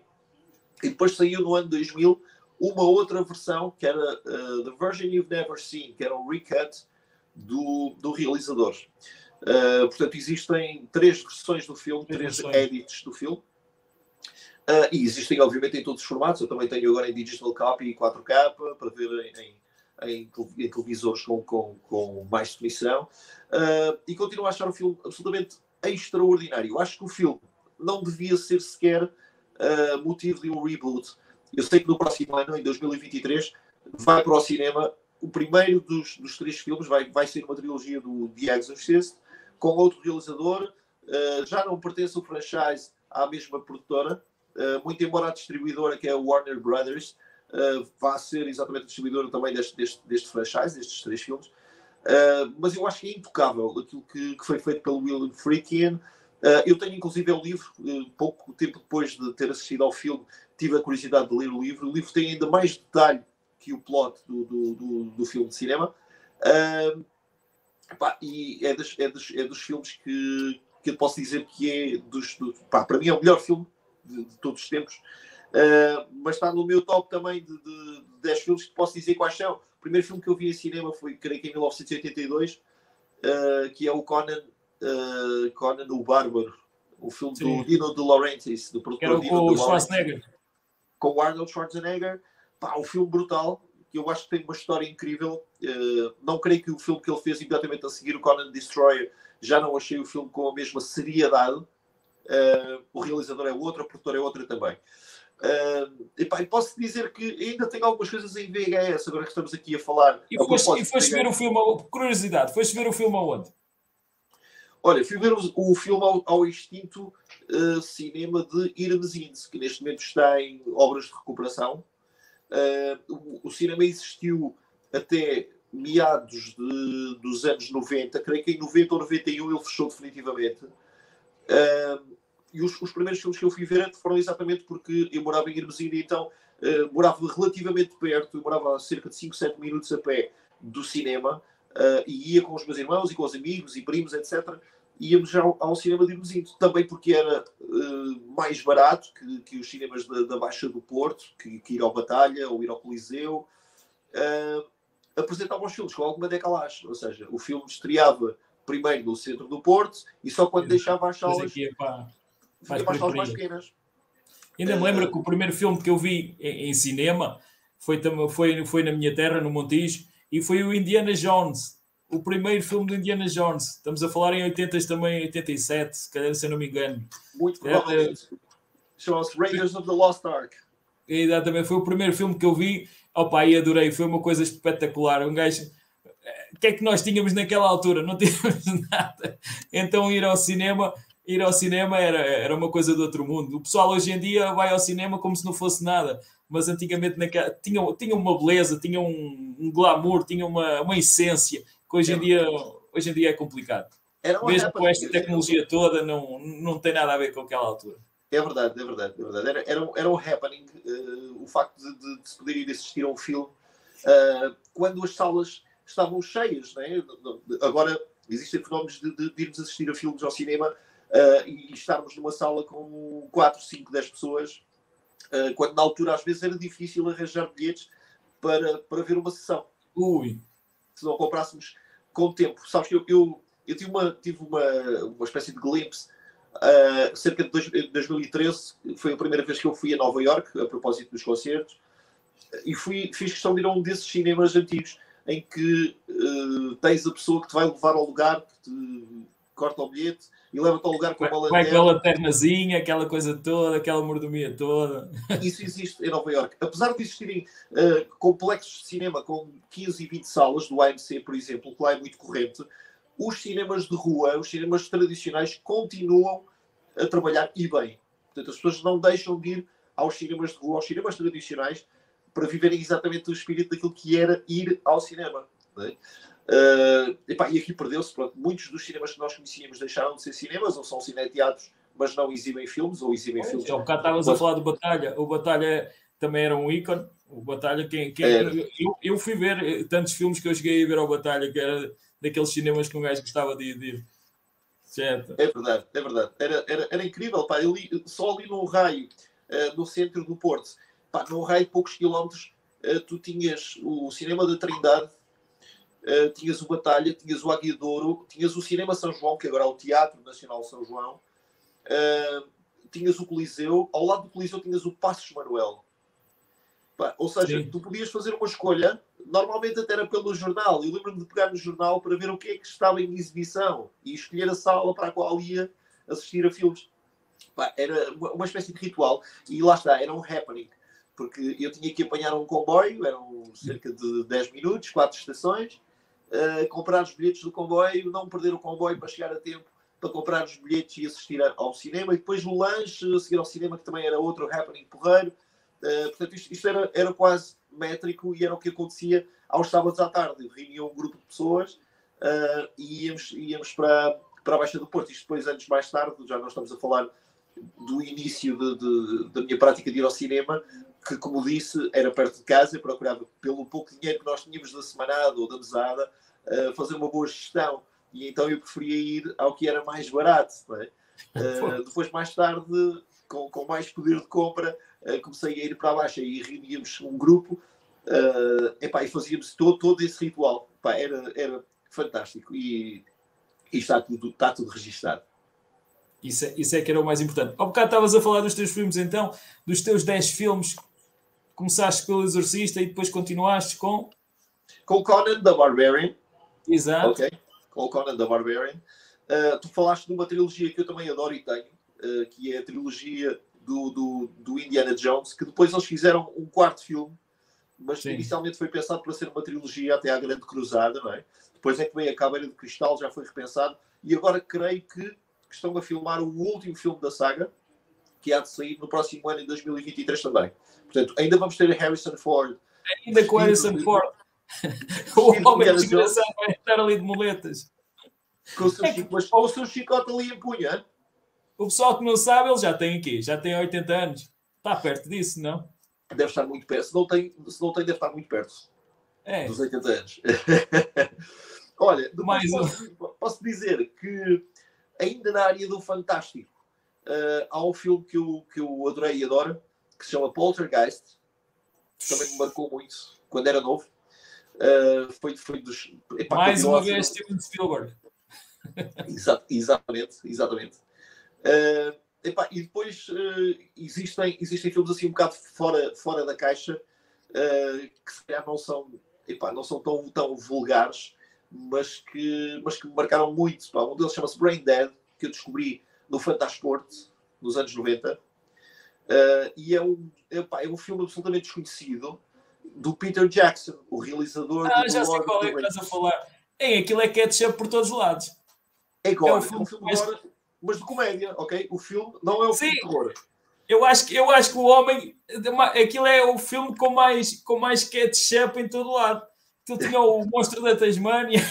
E depois saiu no ano 2000 uma outra versão, que era The Version You've Never Seen, que era um recut do realizador. Portanto, existem 3 versões do filme, 3 edits do filme. E existem, obviamente, em todos os formatos. Eu também tenho agora em Digital Copy e 4K para ver em televisores com mais definição. E continuo a achar o filme absolutamente extraordinário. Eu acho que o filme não devia ser sequer motivo de um reboot. Eu sei que no próximo ano, em 2023, vai para o cinema o primeiro dos 3 filmes, vai ser uma trilogia do The Exorcist, com outro realizador. Já não pertence o franchise à mesma produtora, muito embora a distribuidora, que é a Warner Brothers, vá ser exatamente a distribuidora também deste franchise, destes 3 filmes. Mas eu acho que é intocável aquilo que foi feito pelo William Friedkin. Eu tenho inclusive o livro, pouco tempo depois de ter assistido ao filme, tive a curiosidade de ler o livro. O livro tem ainda mais detalhe que o plot do filme de cinema. E é dos filmes que eu posso dizer que é para mim é o melhor filme de todos os tempos. Mas está no meu top também de 10 filmes que posso dizer quais são. O primeiro filme que eu vi em cinema foi, creio que em 1982, que é o Conan o Bárbaro, o filme do Dino De Laurentiis, do produtor Dino com o Schwarzenegger. Com o Arnold Schwarzenegger. Um filme brutal, que eu acho que tem uma história incrível. Não creio que o filme que ele fez imediatamente a seguir, o Conan Destroyer, já não achei o filme com a mesma seriedade. O realizador é outro, a produtora é outra também. E posso dizer que ainda tenho algumas coisas em VHS, agora que estamos aqui a falar. E foste ver o filme, por curiosidade, foste ver o filme aonde? Olha, fui ver o filme ao extinto cinema de Irmesinde, que neste momento está em obras de recuperação. O cinema existiu até meados dos anos 90, creio que em 90 ou 91 ele fechou definitivamente. E os primeiros filmes que eu fui ver foram exatamente porque eu morava em Irmesinde, então morava relativamente perto, eu morava a cerca de 5, 7 minutos a pé do cinema, e ia com os meus irmãos e com os amigos e primos, etc. Íamos já ao cinema de Irmesinde, também porque era mais barato que os cinemas da Baixa do Porto, que ir ao Batalha ou ir ao Coliseu. Apresentavam os filmes com alguma decalagem, ou seja, o filme estreava primeiro no centro do Porto e só quando deixava as salas para as salas mais pequenas. Ainda me lembro que o primeiro filme que eu vi em cinema foi na minha terra, no Montijo, e foi o Indiana Jones. O primeiro filme do Indiana Jones. Estamos a falar em 80 também, 87, se eu não me engano. Muito provavelmente. Chama-se Raiders of the Lost Ark. Exatamente, foi o primeiro filme que eu vi. E adorei, foi uma coisa espetacular. Um gajo o que é que nós tínhamos naquela altura? Não tínhamos nada. Então ir ao cinema era uma coisa do outro mundo. O pessoal hoje em dia vai ao cinema como se não fosse nada, mas antigamente tinha uma beleza, tinha um glamour, tinha uma essência, que hoje em dia é complicado. Mesmo com esta tecnologia toda, não tem nada a ver com aquela altura. É verdade. Era um happening, o facto de se poder ir assistir a um filme quando as salas estavam cheias, né? Agora existem fenómenos de irmos assistir a filmes ao cinema e estarmos numa sala com 4, 5, 10 pessoas, quando na altura às vezes era difícil arranjar bilhetes para ver uma sessão. Se não comprássemos com o tempo. Sabes que eu tive uma espécie de glimpse cerca de 2013, foi a primeira vez que eu fui a Nova Iorque a propósito dos concertos, e fiz questão de ir a um desses cinemas antigos em que tens a pessoa que te vai levar ao lugar, que te corta o bilhete e leva-te ao lugar com uma lanterna. Vai com a lanternazinha, aquela coisa toda, aquela mordomia toda. Isso existe em Nova Iorque. Apesar de existirem complexos de cinema com 15 e 20 salas, do AMC, por exemplo, que lá é muito corrente, os cinemas de rua, os cinemas tradicionais, continuam a trabalhar e bem. Portanto, as pessoas não deixam de ir aos cinemas de rua, aos cinemas tradicionais, para viverem exatamente o espírito daquilo que era ir ao cinema. Não é? E aqui perdeu-se. Muitos dos cinemas que nós conhecíamos deixaram de ser cinemas, ou são cineteatros, mas não exibem filmes, ou exibem filmes. Há bocado estavas a falar do Batalha. O Batalha também era um ícone. O Batalha, eu fui ver tantos filmes que eu cheguei a ver ao Batalha, que era daqueles cinemas que um gajo gostava de ir. Certo. É verdade. Era incrível. Só ali no raio, no centro do Porto, num raio de poucos quilómetros, tu tinhas o Cinema da Trindade, tinhas o Batalha, tinhas o Águia de Ouro, tinhas o Cinema São João, que agora é o Teatro Nacional São João, tinhas o Coliseu, ao lado do Coliseu tinhas o Passos Manuel. Ou seja, tu podias fazer uma escolha, normalmente até era pelo jornal. Eu lembro-me de pegar no jornal para ver o que é que estava em exibição e escolher a sala para a qual ia assistir a filmes. Era uma espécie de ritual e lá está, era um happening. Porque eu tinha que apanhar um comboio, eram cerca de 10 minutos, 4 estações, comprar os bilhetes do comboio, não perder o comboio para chegar a tempo para comprar os bilhetes e assistir ao cinema, e depois o lanche, a seguir ao cinema, que também era outro happening porreiro. Portanto, isto era quase métrico e era o que acontecia aos sábados à tarde. Reunia um grupo de pessoas e íamos para a Baixa do Porto. Isto depois, anos mais tarde, já nós estamos a falar do início da minha prática de ir ao cinema, que, como disse, era perto de casa. Eu procurava, pelo pouco dinheiro que nós tínhamos da semanada ou da mesada, fazer uma boa gestão. E então eu preferia ir ao que era mais barato. Não é? Depois, mais tarde, com mais poder de compra, comecei a ir para a Baixa e reuníamos um grupo e fazíamos todo esse ritual. Era fantástico e está tudo registado. Isso é que era o mais importante. Há bocado estavas a falar dos teus filmes, então, dos teus 10 filmes. Começaste pelo Exorcista e depois continuaste com o Conan the Barbarian. Exato. Okay. Com o Conan the Barbarian. Tu falaste de uma trilogia que eu também adoro e tenho, que é a trilogia do Indiana Jones, que depois eles fizeram um quarto filme, mas que inicialmente foi pensado para ser uma trilogia até à Grande Cruzada, não é? Depois é que veio a Caveira de Cristal, já foi repensado, e agora creio que estão a filmar o último filme da saga, que há de sair no próximo ano, em 2023 também. Portanto, ainda vamos ter Harrison Ford. Ainda com Harrison Ford. O homem desgraçado vai estar ali de muletas. Com o seu chicote ali em punha. O pessoal que não sabe, ele já tem 80 anos. Está perto disso, não? Deve estar muito perto. Se não tem, deve estar muito perto dos 80 anos. Olha, posso dizer que ainda na área do fantástico há um filme que eu adorei e adoro, que se chama Poltergeist. Também me marcou muito quando era novo. Foi dos... Mais uma vez Steven Spielberg. Exatamente. E depois existem filmes assim um bocado fora da caixa, que se calhar não são tão vulgares, mas que me marcaram muito. Um deles chama-se Brain Dead, que eu descobri no Fantasport, nos anos 90. E é um filme absolutamente desconhecido, do Peter Jackson, o realizador do já sei qual é que estás a falar. Aquilo é ketchup por todos os lados. É igual, é um filme mais... agora, mas de comédia, ok? O filme não é um filme de terror. Eu acho que o homem... Aquilo é o filme com mais ketchup em todo lado. Aquilo tinha o Monstro da Tasmânia.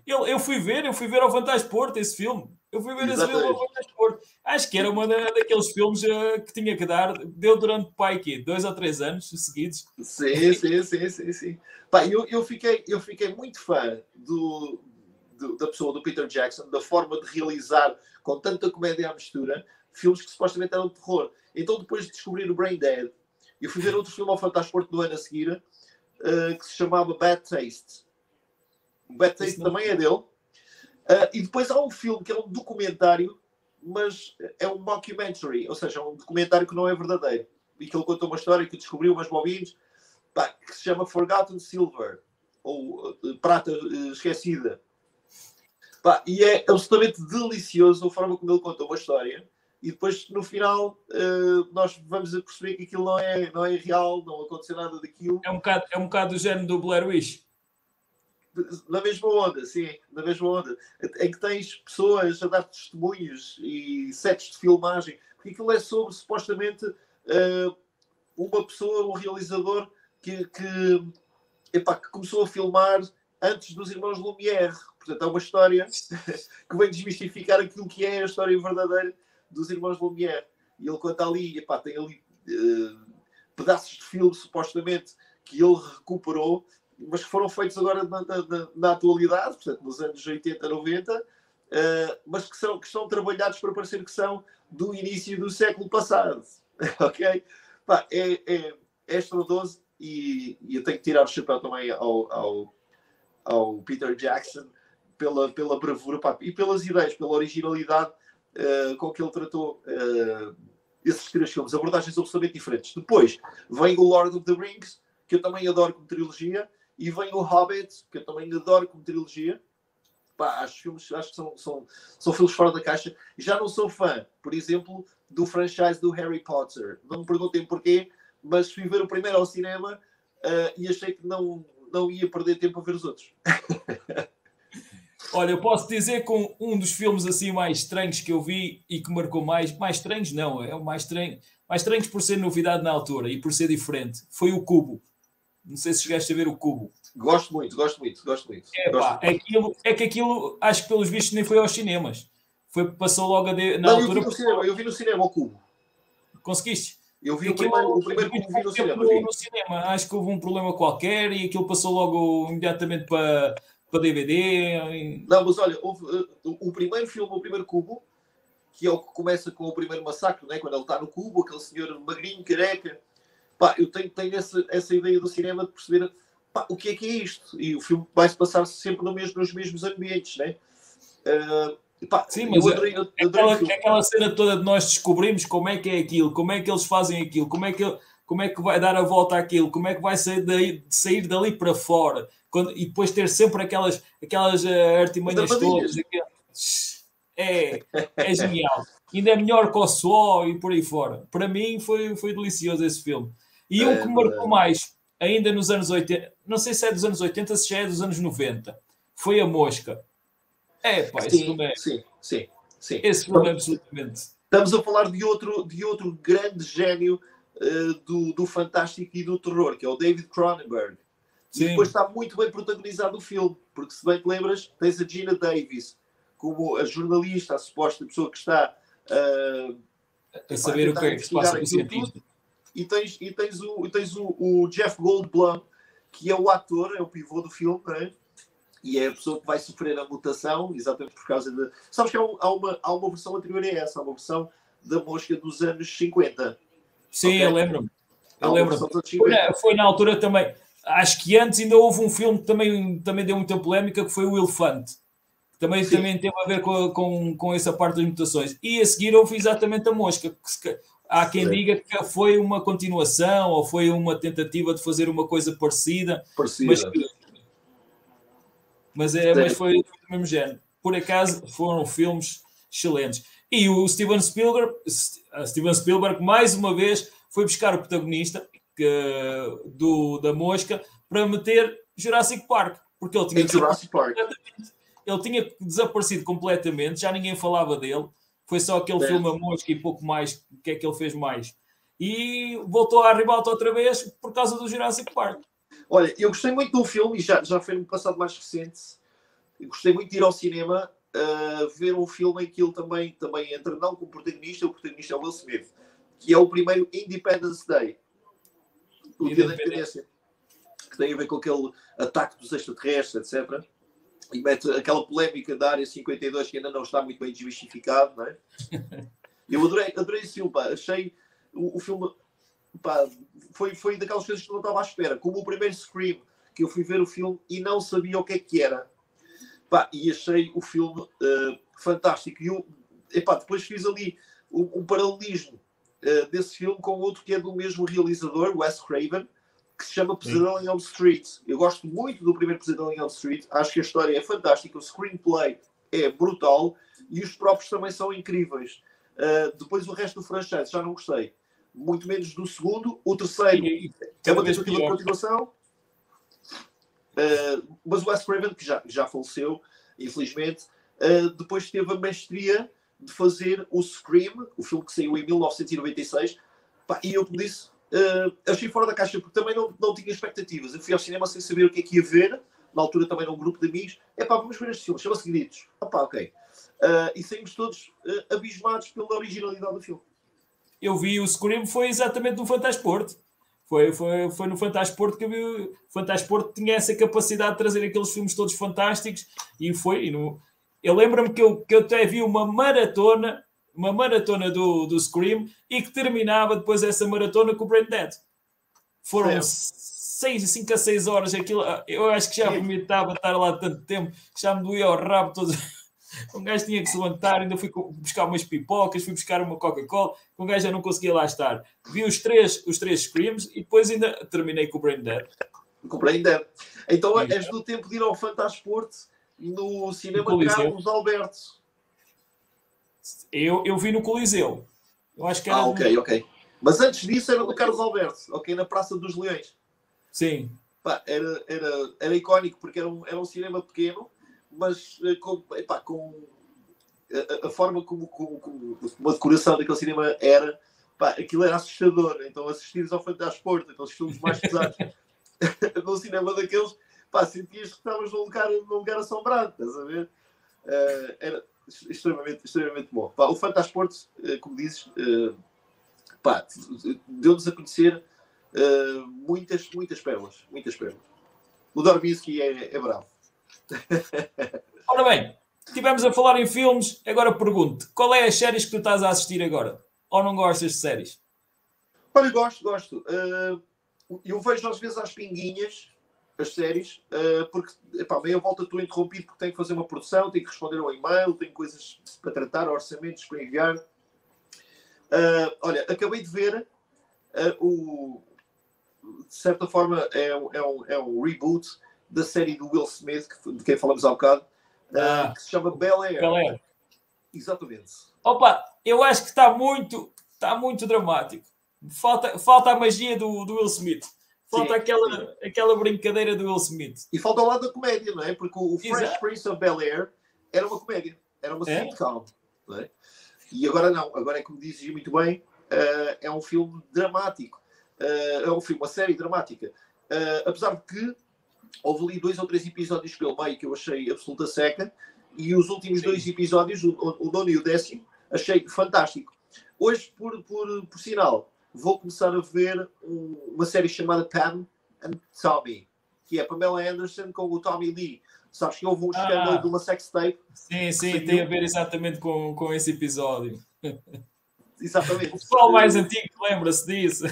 Eu fui ver ao Fantasporto esse filme. Eu fui ver esse filme ao Fantasporto. Acho que era daqueles filmes que tinha que dar. Deu durante, pai, 2 ou 3 anos seguidos. Sim. Pá, eu fiquei muito fã da pessoa do Peter Jackson, da forma de realizar com tanta comédia à mistura filmes que supostamente eram de terror. Então, depois de descobrir o Brain Dead, eu fui ver outro filme ao Fantasporto do ano a seguir, que se chamava Bad Taste. O Bad Taste também é dele. E depois há um filme que é um documentário, mas é um mockumentary, ou seja, um documentário que não é verdadeiro. E que ele conta uma história que descobriu umas bobinhas, que se chama Forgotten Silver, ou Prata Esquecida. E é absolutamente delicioso a forma como ele conta uma história. E depois, no final, nós vamos a perceber que aquilo não é real, não aconteceu nada daquilo. É um bocado do género do Blair Witch. Na mesma onda, sim, na mesma onda. Em que tens pessoas a dar testemunhos e sets de filmagem. Porque aquilo é sobre, supostamente, uma pessoa, um realizador que começou a filmar antes dos irmãos Lumière. Portanto, é uma história que vem desmistificar aquilo que é a história verdadeira dos irmãos Lumière. E ele conta ali, tem ali pedaços de filme, supostamente, que ele recuperou, mas que foram feitos agora na atualidade, portanto, nos anos 80, 90, mas que estão trabalhados para parecer que são do início do século passado. Ok? É estrondoso e eu tenho que tirar o chapéu também ao Peter Jackson pela bravura e pelas ideias, pela originalidade com que ele tratou esses 3 filmes, abordagens absolutamente diferentes. Depois vem o Lord of the Rings, que eu também adoro como trilogia, e vem o Hobbit, que eu também adoro como trilogia. Acho que são filmes fora da caixa. Já não sou fã, por exemplo, do franchise do Harry Potter. Não me perguntem porquê, mas fui ver o primeiro ao cinema e achei que não ia perder tempo a ver os outros. Olha, eu posso dizer que um dos filmes assim mais estranhos que eu vi e que marcou mais estranhos não, é o mais estranhos por ser novidade na altura e por ser diferente, foi o Cubo. Não sei se chegaste a ver o Cubo. Gosto muito. É que aquilo, acho que pelos vistos nem foi aos cinemas. Passou logo na altura. Eu vi no cinema o Cubo. Conseguiste? Eu vi o primeiro Cubo, vi no cinema. Acho que houve um problema qualquer e aquilo passou logo imediatamente para DVD. Não, mas olha, houve o primeiro filme, o primeiro Cubo, que é o que começa com o primeiro massacre, né? Quando ele está no cubo, aquele senhor magrinho, careca. Eu tenho essa ideia do cinema de perceber o que é isto. E o filme vai-se passar sempre nos mesmos ambientes, né? Sim, mas aquela cena toda de nós descobrimos como é que é aquilo, como é que eles fazem aquilo, como é que vai dar a volta àquilo, como é que vai sair dali para fora, e depois ter sempre aquelas artimanhas todas. É genial. Ainda é melhor que o Suó e por aí fora. Para mim foi delicioso esse filme. E o que me marcou mais, ainda nos anos 80, não sei se é dos anos 80, se já é dos anos 90, foi A Mosca. Esse filme é... Sim. Esse filme é absolutamente... Estamos a falar de outro grande gênio do fantástico e do terror, que é o David Cronenberg. Sim. E depois está muito bem protagonizado o filme, porque se bem te lembras, tens a Gina Davis como a jornalista, a suposta pessoa que está a saber o que é que se passa com o cientista. E tens o Jeff Goldblum, que é o ator, é o pivô do filme, né? E é a pessoa que vai sofrer a mutação, exatamente por causa de... Sabes que há uma versão anterior a essa, há uma versão da Mosca dos anos 50. Sim, okay? Eu lembro-me. Foi na altura também. Acho que antes ainda houve um filme que também deu muita polémica, que foi o Elefante. Também teve a ver com essa parte das mutações. E a seguir houve exatamente a Mosca. Há quem diga que foi uma continuação ou foi uma tentativa de fazer uma coisa parecida. Mas foi do mesmo género. Por acaso, foram filmes excelentes. E o Steven Spielberg, mais uma vez, foi buscar o protagonista da Mosca para meter Jurassic Park. porque ele tinha Em Jurassic Park. Ele tinha desaparecido completamente, já ninguém falava dele. Foi só aquele filme A Mosca e pouco mais, o que é que ele fez mais. E voltou à ribalta outra vez por causa do Jurassic Park. Olha, eu gostei muito do filme, e já foi no passado mais recente. Eu gostei muito de ir ao cinema ver um filme em que ele também entra, não como protagonista, o protagonista é o Will Smith, que é o primeiro Independence Day. O Dia da Independência. Que tem a ver com aquele ataque dos extraterrestres, etc. E mete aquela polémica da Área 52 que ainda não está muito bem desmistificado, não é? Eu adorei esse filme, pá. Achei o filme, pá, foi daquelas coisas que não estava à espera. Como o primeiro Scream, que eu fui ver o filme e não sabia o que é que era. Pá, e achei o filme fantástico. E eu, depois fiz ali um paralelismo desse filme com outro que é do mesmo realizador, Wes Craven, que se chama Pesadelo em Elm Street. Eu gosto muito do primeiro Pesadelo em Elm Street. Acho que a história é fantástica, o screenplay é brutal e os próprios também são incríveis. Depois o resto do franchise já não gostei. Muito menos do segundo. O terceiro é uma tentativa de continuação. Mas o Wes Craven, que já faleceu, infelizmente, depois teve a mestria de fazer o Scream, o filme que saiu em 1996. Pá, e eu me disse... achei fora da caixa porque também não tinha expectativas. Eu fui ao cinema sem saber o que é que ia ver. Na altura também era um grupo de amigos. Vamos ver este filme, chama-se Gritos. Ok. E saímos todos abismados pela originalidade do filme. Eu vi o Scream, foi exatamente no Fantasporto. Foi no Fantasporto que eu vi. O Fantasporto tinha essa capacidade de trazer aqueles filmes todos fantásticos e foi. Eu lembro-me que eu até vi uma maratona do Scream e que terminava depois essa maratona com o Brain Dead. Foram 5 a 6 horas aquilo. Eu acho que já vomitava estar lá tanto tempo, que já me doía o rabo todo. Um gajo tinha que se levantar, ainda fui buscar umas pipocas, fui buscar uma Coca-Cola, um gajo já não conseguia lá estar. Vi os três Screams e depois ainda terminei com o Brain Dead. Com o Brain Dead. Então és do tempo de ir ao Fantasporto no cinema Carlos Alberto. Eu vi no Coliseu. Eu acho que era ok. Mas antes disso era no Carlos Alberto, ok, na Praça dos Leões. Sim. Pá, era icónico porque era um cinema pequeno, mas com a forma como a decoração daquele cinema era, pá, aquilo era assustador. Então assistires ao Fantasporto, aqueles filmes mais pesados, no cinema daqueles, pá, sentias que estavas num lugar assombrado, estás a ver? Era extremamente bom. Pá, o Fantasporto, como dizes, pá, deu-nos a conhecer muitas pérolas. O Dorbinski é bravo. Ora bem, estivemos a falar em filmes, agora pergunto, qual é as séries que tu estás a assistir agora? Ou não gostas de séries? Olha, gosto. Eu vejo às vezes às pinguinhas as séries, porque meia volta estou interrompido porque tenho que fazer uma produção, tenho que responder ao e-mail, tenho coisas para tratar, orçamentos para enviar. Olha, acabei de ver de certa forma é um reboot da série do Will Smith, de quem falamos há bocado, que se chama Bel-Air. Exatamente. Opa, eu acho que está muito dramático. Falta a magia do Will Smith. Falta aquela brincadeira do Will Smith. E falta ao lado da comédia, não é? Porque o Fresh Prince of Bel-Air era uma comédia. Era uma sitcom. Não é? E agora não. Agora é como dizes muito bem, é um filme dramático. É uma série dramática. Apesar de que houve ali 2 ou 3 episódios pelo meio que eu achei absoluta seca. E os últimos 2 episódios, o 9º e o 10º, achei fantástico. Hoje, por sinal, vou começar a ver uma série chamada Pam and Tommy, que é Pamela Anderson com o Tommy Lee. Sabes que houve um escândalo de uma sextape? Sim, tem a ver exatamente com esse episódio. Exatamente. O pessoal mais antigo lembra-se disso,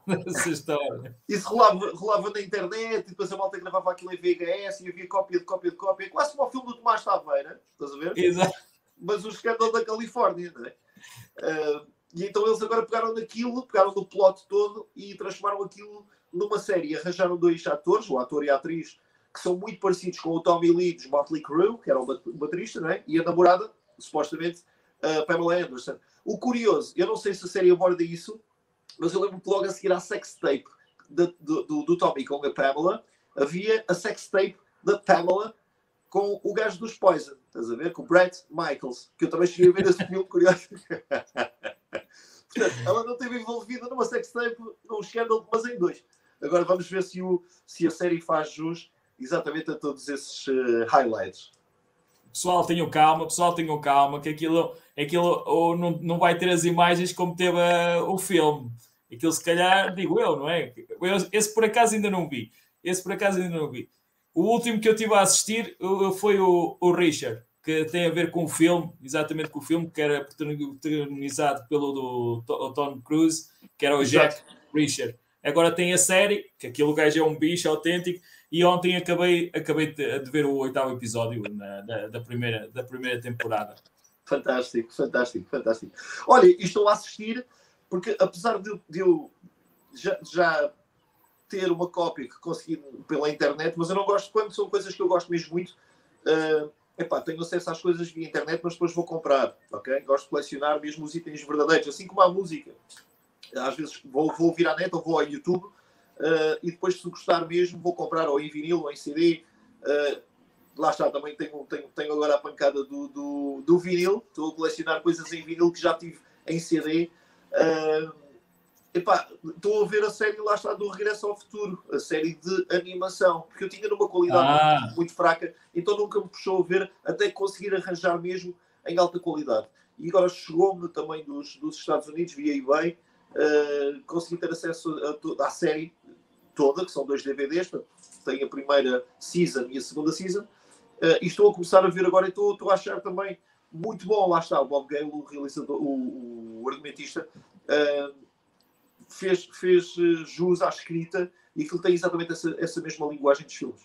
dessa história. Isso rolava na internet, e depois a malta gravava aquilo em VHS e havia cópia de cópia. Quase como o filme do Tomás Taveira, estás a ver? Exato. Mas o escândalo da Califórnia, não é? E então eles agora pegaram no plot todo e transformaram aquilo numa série. Arranjaram 2 atores, o ator e a atriz, que são muito parecidos com o Tommy Lee dos Motley Crue, que era o baterista, não é? E a namorada, supostamente, Pamela Anderson. O curioso, eu não sei se a série aborda isso, mas eu lembro que logo a seguir à sextape do Tommy com a Pamela, havia a sextape da Pamela com o gajo dos Poison, estás a ver? Com o Bret Michaels, que eu também cheguei a ver esse filme, curioso. Portanto, ela não esteve envolvida numa sextape, num escândalo, mas em 2. Agora vamos ver se a série faz jus exatamente a todos esses highlights. Pessoal, tenham calma, que aquilo ou não vai ter as imagens como teve o filme. Aquilo se calhar, digo eu, não é? Esse por acaso ainda não vi. O último que eu estive a assistir foi o Richard, que tem a ver com o filme, exatamente com o filme, que era protagonizado pelo do Tom Cruise, que era o Jack Richard. Agora tem a série, que aquele gajo é um bicho autêntico, e ontem acabei de ver o 8º episódio da primeira temporada. Fantástico. Olha, e estou a assistir, porque apesar de eu já ter uma cópia que consegui pela internet, mas eu não gosto, quando são coisas que eu gosto mesmo muito, tenho acesso às coisas via internet, mas depois vou comprar, ok? Gosto de colecionar mesmo os itens verdadeiros, assim como a música. Às vezes vou ouvir à net ou vou ao YouTube, e depois, se gostar mesmo, vou comprar ou em vinil ou em CD. Lá está, também tenho agora a pancada do vinil. Estou a colecionar coisas em vinil que já tive em CD. Estou a ver a série, lá está, do Regresso ao Futuro, a série de animação, porque eu tinha numa qualidade muito fraca, então nunca me puxou a ver até conseguir arranjar mesmo em alta qualidade. E agora chegou-me também dos Estados Unidos, via eBay, consegui ter acesso à série toda, que são 2 DVDs, tem a primeira season e a segunda season, e estou a começar a ver agora, e estou a achar também muito bom. Lá está, o Bob Gale, o realizador, o argumentista, fez jus à escrita, e que ele tem exatamente essa mesma linguagem dos filmes.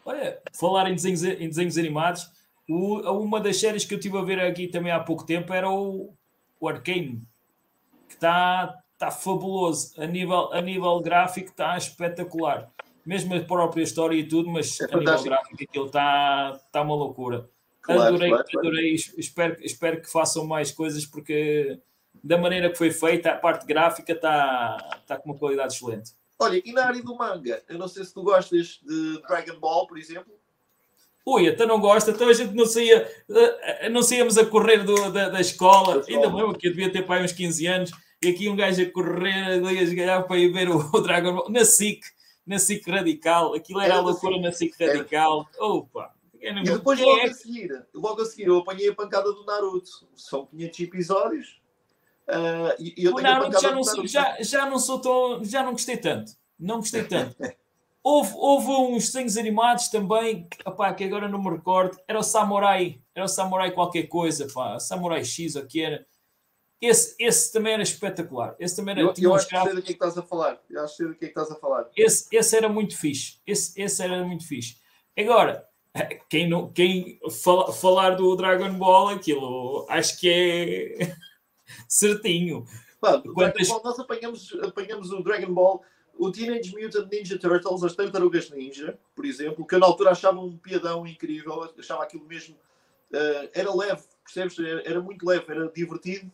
Olha, falar em desenhos animados, uma das séries que eu estive a ver aqui também há pouco tempo era o Arcane, que está fabuloso. A nível gráfico está espetacular. Mesmo a própria história e tudo, mas a nível gráfico aquilo está uma loucura. Claro, adorei. Espero que façam mais coisas, porque da maneira que foi feita, a parte gráfica está com uma qualidade excelente. Olha, e na área do manga, eu não sei se tu gostas de Dragon Ball, por exemplo. Ui, até não gosta, então a gente não saíamos a correr da escola. Ainda me lembro que eu devia ter pai uns 15 anos, e aqui um gajo a correr, a esgalhar para ir ver o Dragon Ball na SIC Radical. Aquilo era a loucura na SIC Radical. Opa! E depois, logo a seguir, eu apanhei a pancada do Naruto. São 500 episódios. O Naruto já não gostei tanto. Houve uns desenhos animados também, que agora não me recordo. Era o Samurai qualquer coisa, Samurai X, ou que era. Esse também era espetacular. Esse também era, eu acho que sei do que é que estás a falar. Esse era muito fixe. Esse era muito fixe. Agora, quem falar do Dragon Ball, aquilo acho que é certinho. Dragon Ball, nós apanhamos o Dragon Ball, o Teenage Mutant Ninja Turtles, as Tartarugas Ninja, por exemplo, que eu na altura achava um piadão incrível, achava aquilo mesmo, era leve, percebes? Era muito leve, era divertido,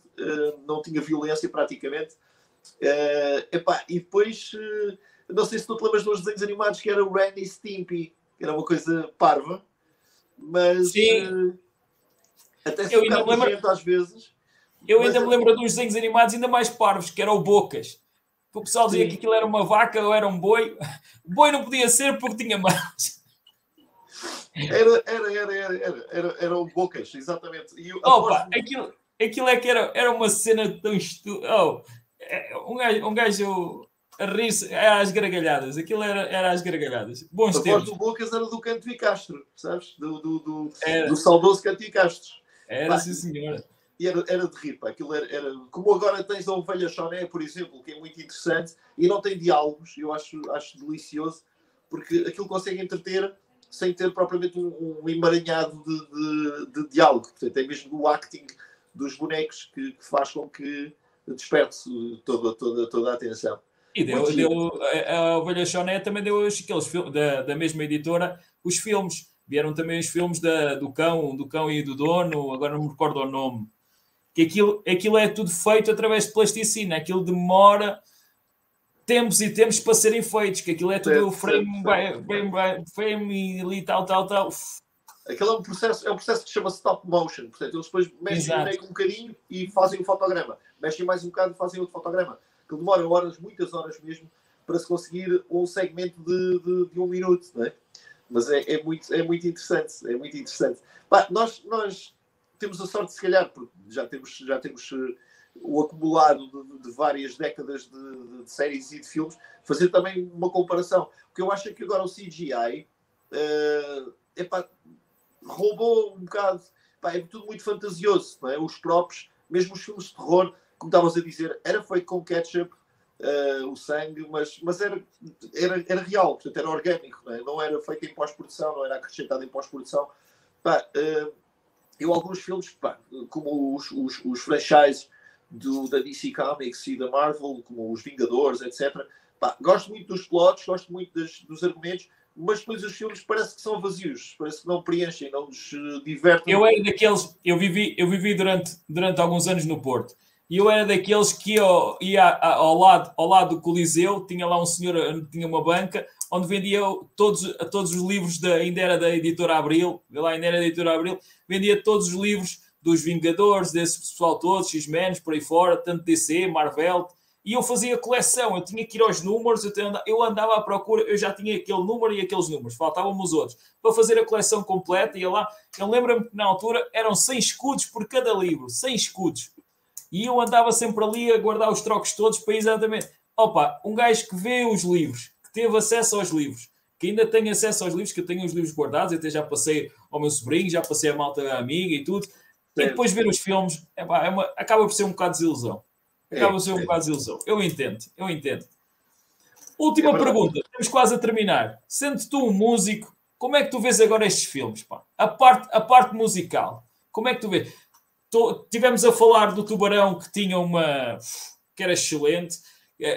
não tinha violência praticamente. E depois, não sei se tu te lembras dos desenhos animados, que era o Ren e Stimpy, que era uma coisa parva, mas até se ficar nojento às vezes. Eu ainda me lembro dos desenhos animados ainda mais parvos, que era o Bocas. Que o pessoal dizia que aquilo era uma vaca ou era um boi. O boi não podia ser porque tinha mãos. Era o Bocas, exatamente. E aquilo é que era uma cena tão estúpida. Um gajo a rir-se às gargalhadas. Aquilo era às gargalhadas. Bons tempos. A voz do Bocas era do Canto e Castro, sabes? Do saudoso Canto e Castro. Era, sim, senhora. E era de rir, pá. Aquilo era... Como agora tens a Ovelha Choné, por exemplo, que é muito interessante, e não tem diálogos, eu acho delicioso, porque aquilo consegue entreter sem ter propriamente um emaranhado de diálogo. Portanto, é mesmo o acting dos bonecos que faz com que desperte toda a atenção. E a Ovelha Choné também deu aqueles filmes da mesma editora, os filmes. Vieram também os filmes do cão e do dono, agora não me recordo o nome. Que aquilo é tudo feito através de plasticina, aquilo demora tempos e tempos para serem feitos, que aquilo é tudo frame e tal. Aquilo é um processo que se chama stop motion. Portanto, eles depois mexem o boneco um bocadinho e fazem um fotograma. Mexem mais um bocado e fazem outro fotograma. Que demora horas, muitas horas mesmo, para se conseguir um segmento de 1 minuto, não é? Mas é muito interessante. É muito interessante. Pá, nós temos a sorte, se calhar, porque já temos o acumulado de várias décadas de séries e de filmes, fazer também uma comparação. Porque eu acho que agora o CGI roubou um bocado. Pá, é tudo muito fantasioso, não é? Os próprios, mesmo os filmes de terror, como estavas a dizer, era feito com ketchup, o sangue, mas era real, portanto era orgânico, não era feito em pós-produção, não era acrescentado em pós-produção. Eu alguns filmes, como os franchises da DC Comics e da Marvel, como os Vingadores, etc. Gosto muito dos plots, gosto muito dos argumentos, mas depois os filmes parece que são vazios, parece que não preenchem, não nos divertem. Eu era daqueles, eu vivi durante alguns anos no Porto, e eu era daqueles que ia ao lado do Coliseu, tinha lá um senhor, tinha uma banca, onde vendia todos os livros, ainda era da Editora Abril, vendia todos os livros dos Vingadores, desse pessoal todos, X-Men, por aí fora, tanto DC, Marvel, e eu fazia coleção, eu tinha que ir aos números, eu andava à procura, eu já tinha aquele número e aqueles números, faltavam-me os outros, para fazer a coleção completa, ia lá, eu lembro-me que na altura eram 100 escudos por cada livro, 100 escudos, e eu andava sempre ali a guardar os trocos todos para exatamente, um gajo que vê os livros, que teve acesso aos livros, que ainda tem acesso aos livros, que eu tenho os livros guardados, até já passei ao meu sobrinho, já passei a malta amiga e tudo, e depois ver os filmes, acaba por ser um bocado de desilusão. Um bocado de desilusão. Eu entendo. Última pergunta, estamos quase a terminar. Sendo tu um músico, como é que tu vês agora estes filmes? Pá? A parte musical, como é que tu vês? Tivemos a falar do Tubarão, que tinha que era excelente,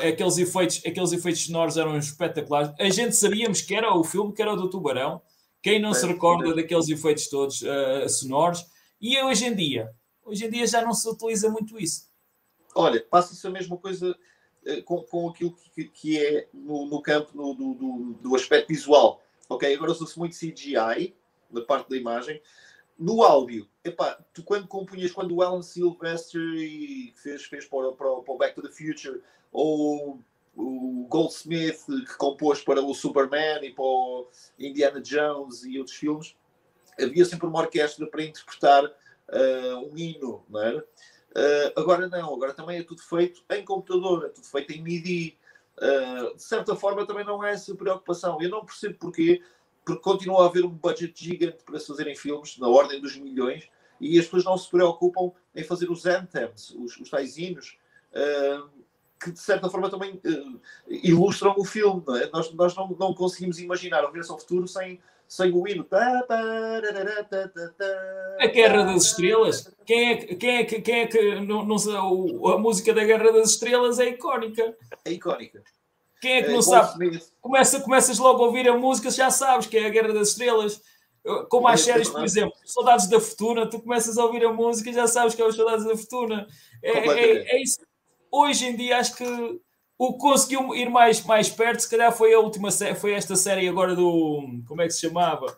aqueles efeitos sonoros eram espetaculares. A gente sabíamos que era o filme, que era o do Tubarão. Quem não se recorda daqueles efeitos todos sonoros? E hoje em dia já não se utiliza muito isso. Olha, passa-se a mesma coisa com aquilo que é no campo do aspecto visual. Ok, agora usa-se muito CGI, na parte da imagem. No áudio, tu quando o Alan Silvestri fez para o Back to the Future, ou o Goldsmith, que compôs para o Superman e para o Indiana Jones e outros filmes, havia sempre uma orquestra para interpretar um hino, não era? Agora não, agora também é tudo feito em computador, é tudo feito em MIDI. De certa forma também não é essa preocupação. Eu não percebo porquê, porque continua a haver um budget gigante para se fazerem filmes, na ordem dos milhões, e as pessoas não se preocupam em fazer os anthems, os tais hinos, que de certa forma também ilustram o filme. Não é? Nós não conseguimos imaginar o Regresso ao Futuro sem o hino. A Guerra das Estrelas. Quem é que não sabe? A música da Guerra das Estrelas é icónica. É icónica. Quem é que não sabe? Começas logo a ouvir a música, já sabes que é a Guerra das Estrelas. Como as séries, por exemplo, Soldados da Fortuna, tu começas a ouvir a música e já sabes que é os Soldados da Fortuna. É isso. Hoje em dia acho que o que conseguiu ir mais perto, se calhar foi a última série, foi esta série agora do, como é que se chamava?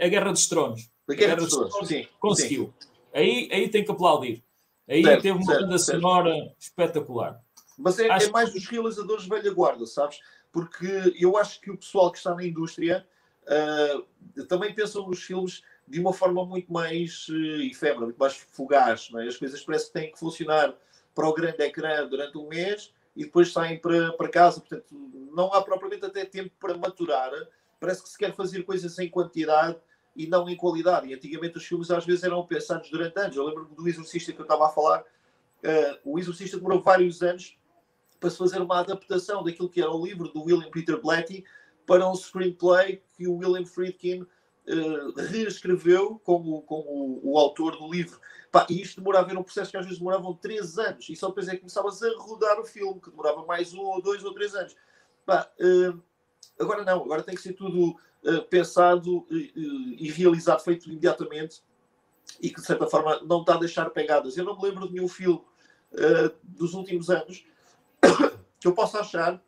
A Guerra dos Tronos. A Guerra dos Tronos, sim. Conseguiu. Sim. Aí tem que aplaudir. Aí teve uma banda sonora espetacular. Mas é mais dos realizadores velha guarda, sabes? Porque eu acho que o pessoal que está na indústria também pensa nos filmes de uma forma muito mais efêmera, muito mais fugaz. Não é? As coisas parece que têm que funcionar para o grande ecrã durante um mês e depois saem para casa. Portanto, não há propriamente até tempo para maturar. Parece que se quer fazer coisas em quantidade e não em qualidade. E antigamente os filmes às vezes eram pensados durante anos. Eu lembro-me do Exorcista que eu estava a falar. O Exorcista demorou vários anos para se fazer uma adaptação daquilo que era o livro do William Peter Blatty para um screenplay que o William Friedkin reescreveu como o autor do livro. E isto demorava, era um processo que às vezes demoravam 3 anos e só depois é que começavas a rodar o filme, que demorava mais 1 ou 2 ou 3 anos. Agora não, agora tem que ser tudo pensado e realizado, feito imediatamente e que de certa forma não está a deixar pegadas. Eu não me lembro de nenhum filme dos últimos anos que eu posso achar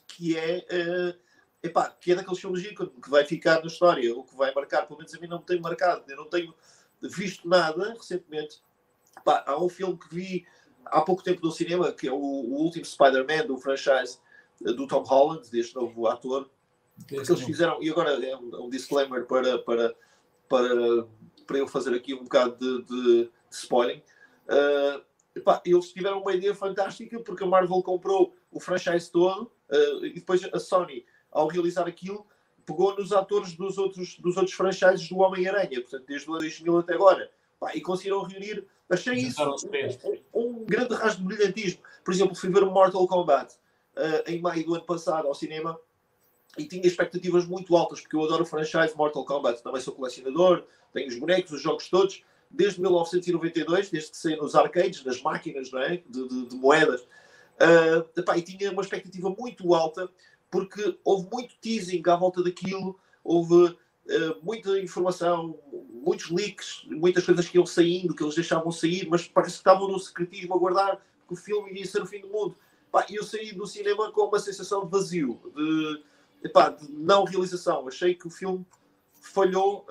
que que é daqueles filmes que vai ficar na história, ou que vai marcar, pelo menos a mim não me tem marcado, eu não tenho visto nada recentemente. Há um filme que vi há pouco tempo no cinema, que é o último Spider-Man do franchise do Tom Holland, deste novo ator, que eles fizeram, e agora é um disclaimer para eu fazer aqui um bocado de spoiling. Eles tiveram uma ideia fantástica, porque a Marvel comprou o franchise todo, e depois a Sony, ao realizar aquilo, pegou nos atores dos outros franchises do Homem-Aranha, portanto, desde o 2000 até agora, e conseguiram reunir. Achei isso um grande rasgo de brilhantismo. Por exemplo, fui ver o Mortal Kombat em maio do ano passado ao cinema e tinha expectativas muito altas, porque eu adoro o franchise Mortal Kombat, também sou colecionador, tenho os bonecos, os jogos todos, desde 1992, desde que saí nos arcades, nas máquinas, não é? de moedas. E tinha uma expectativa muito alta, porque houve muito teasing à volta daquilo, houve muita informação, muitos leaks, muitas coisas que iam saindo, que eles deixavam sair, mas parece que estavam no secretismo a guardar que o filme iria ser o fim do mundo. E eu saí do cinema com uma sensação de vazio, de não realização. Achei que o filme falhou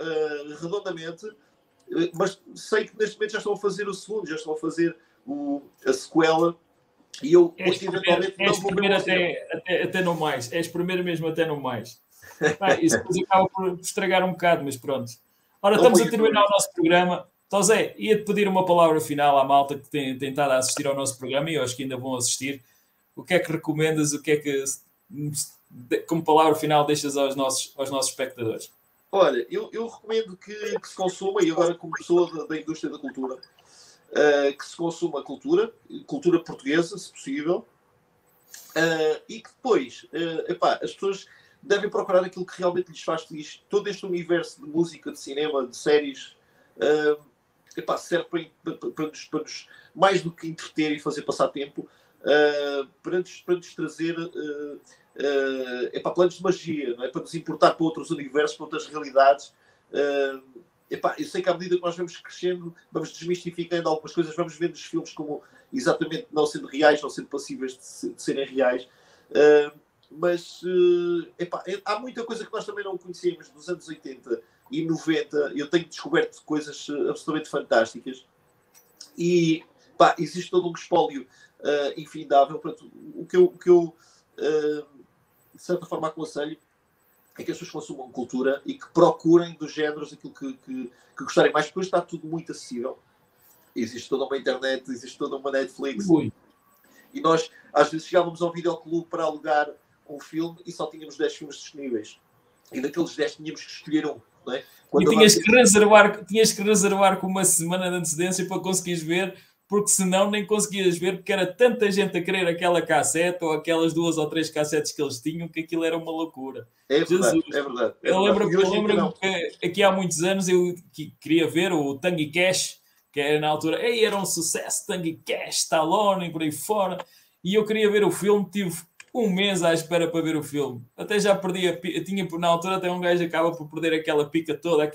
redondamente, mas sei que neste momento já estão a fazer o segundo, já estão a fazer a sequela, e eu eventualmente não vou ver até não mais. És primeiro mesmo até não mais. Isso depois acaba por estragar um bocado, mas pronto. Ora, estamos a terminar o nosso programa. Então, Zé, ia-te pedir uma palavra final à malta que tem tentado assistir ao nosso programa, e eu acho que ainda vão assistir. O que é que recomendas? O que é que, como palavra final, deixas aos nossos espectadores? Olha, eu recomendo que se consuma, e agora como pessoa da indústria da cultura, que se consuma cultura portuguesa, se possível, e que depois as pessoas devem procurar aquilo que realmente lhes faz feliz. Todo este universo de música, de cinema, de séries, serve para nos, mais do que entreter e fazer passar tempo, para nos trazer planos de magia, não é? Para nos importar para outros universos, para outras realidades. Eu sei que à medida que nós vamos crescendo, vamos desmistificando algumas coisas, vamos vendo os filmes como exatamente não sendo reais, não sendo passíveis de serem reais. Mas há muita coisa que nós também não conhecemos dos anos 80 e 90. Eu tenho descoberto coisas absolutamente fantásticas. E existe todo um espólio infindável. Portanto, o que eu de certa forma aconselho é que as pessoas consumam cultura e que procurem dos géneros aquilo que gostarem mais. Depois está tudo muito acessível. Existe toda uma internet, existe toda uma Netflix. Ui. E nós, às vezes, chegávamos ao videoclube para alugar um filme e só tínhamos 10 filmes disponíveis. E daqueles 10 tínhamos que escolher um. Não é? E tinhas que reservar com uma semana de antecedência para conseguires ver, porque senão nem conseguias ver, porque era tanta gente a querer aquela cassete ou aquelas 2 ou 3 cassetes que eles tinham, que aquilo era uma loucura. É verdade, é verdade. Eu lembro-me que aqui há muitos anos eu queria ver o Tango Cash, que era na altura, era um sucesso, Tango Cash, Stallone e por aí fora, e eu queria ver o filme, tive um mês à espera para ver o filme. Até já perdi tinha na altura até um gajo acaba por perder aquela pica toda,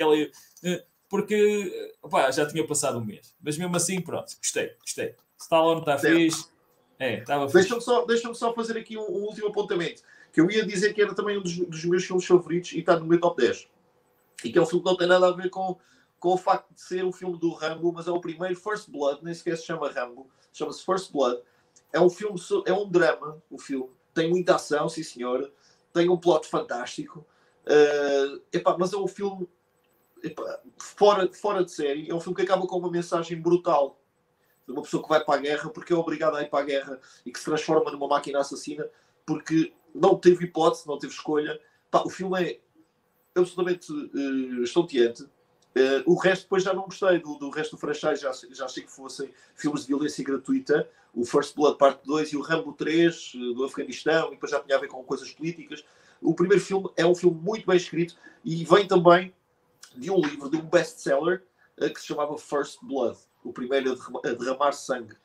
porque já tinha passado um mês. Mas mesmo assim, pronto, gostei. Stallone está fixe. Estava fixe. Deixa-me só fazer aqui um último apontamento, que eu ia dizer que era também um dos meus filmes favoritos e está no meu top 10. E que é um filme que não tem nada a ver com o facto de ser um filme do Rambo, mas é o primeiro, First Blood, nem sequer se chama Rambo, chama-se First Blood. É um filme, é um drama, o filme. Tem muita ação, sim senhor. Tem um plot fantástico. Mas é um filme fora de série. É um filme que acaba com uma mensagem brutal. De uma pessoa que vai para a guerra porque é obrigada a ir para a guerra e que se transforma numa máquina assassina porque não teve hipótese, não teve escolha. O filme é absolutamente estonteante. O resto depois já não gostei do resto do franchise, já achei que fossem filmes de violência gratuita. O First Blood Parte 2 e o Rambo 3 do Afeganistão, e depois já tinha a ver com coisas políticas. O primeiro filme é um filme muito bem escrito e vem também de um livro, de um best-seller que se chamava First Blood, o primeiro a derramar sangue.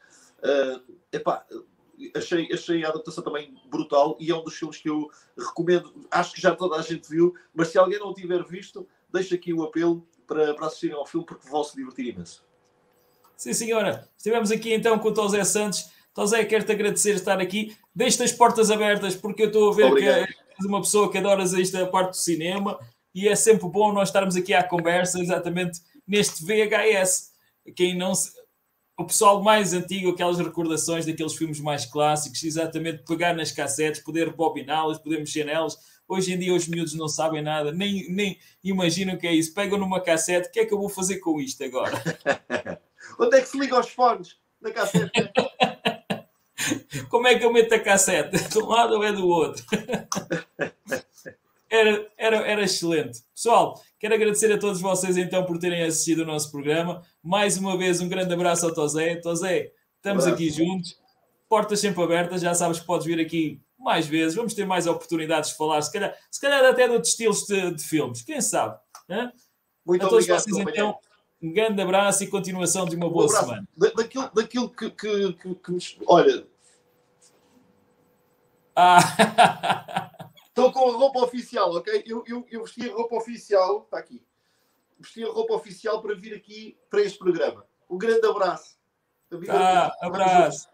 Achei a adaptação também brutal e é um dos filmes que eu recomendo. Acho que já toda a gente viu, mas se alguém não o tiver visto, deixo aqui o apelo para assistirem ao filme, porque vão se divertir imenso. Sim, senhora. Estivemos aqui então com o José Santos. Então, Zé, quero-te agradecer estar aqui. Deixa as portas abertas, porque eu estou a ver Obrigado. que és uma pessoa que adoras esta parte do cinema e é sempre bom nós estarmos aqui à conversa, exatamente neste VHS. Quem não se... O pessoal mais antigo, aquelas recordações daqueles filmes mais clássicos, exatamente pegar nas cassetes, poder rebobiná-las, poder mexer nelas. Hoje em dia os miúdos não sabem nada, nem imaginam o que é isso. Pegam numa cassete, o que é que eu vou fazer com isto agora? Onde é que se liga os fones? Na cassete? Como é que eu meto a cassete? De um lado ou é do outro? Era excelente. Pessoal, quero agradecer a todos vocês então por terem assistido o nosso programa. Mais uma vez, um grande abraço ao Tosé. Tosé, estamos aqui juntos. Portas sempre abertas. Já sabes que podes vir aqui mais vezes. Vamos ter mais oportunidades de falar. Se calhar até de outros estilos de filmes. Quem sabe? Né? Muito a todos obrigado, vocês, então, um grande abraço e continuação de uma boa semana. Daquilo que me... Olha... Estou com a roupa oficial, ok? Eu vesti a roupa oficial, está aqui. Vesti a roupa oficial para vir aqui para este programa. Um grande abraço. Abraço.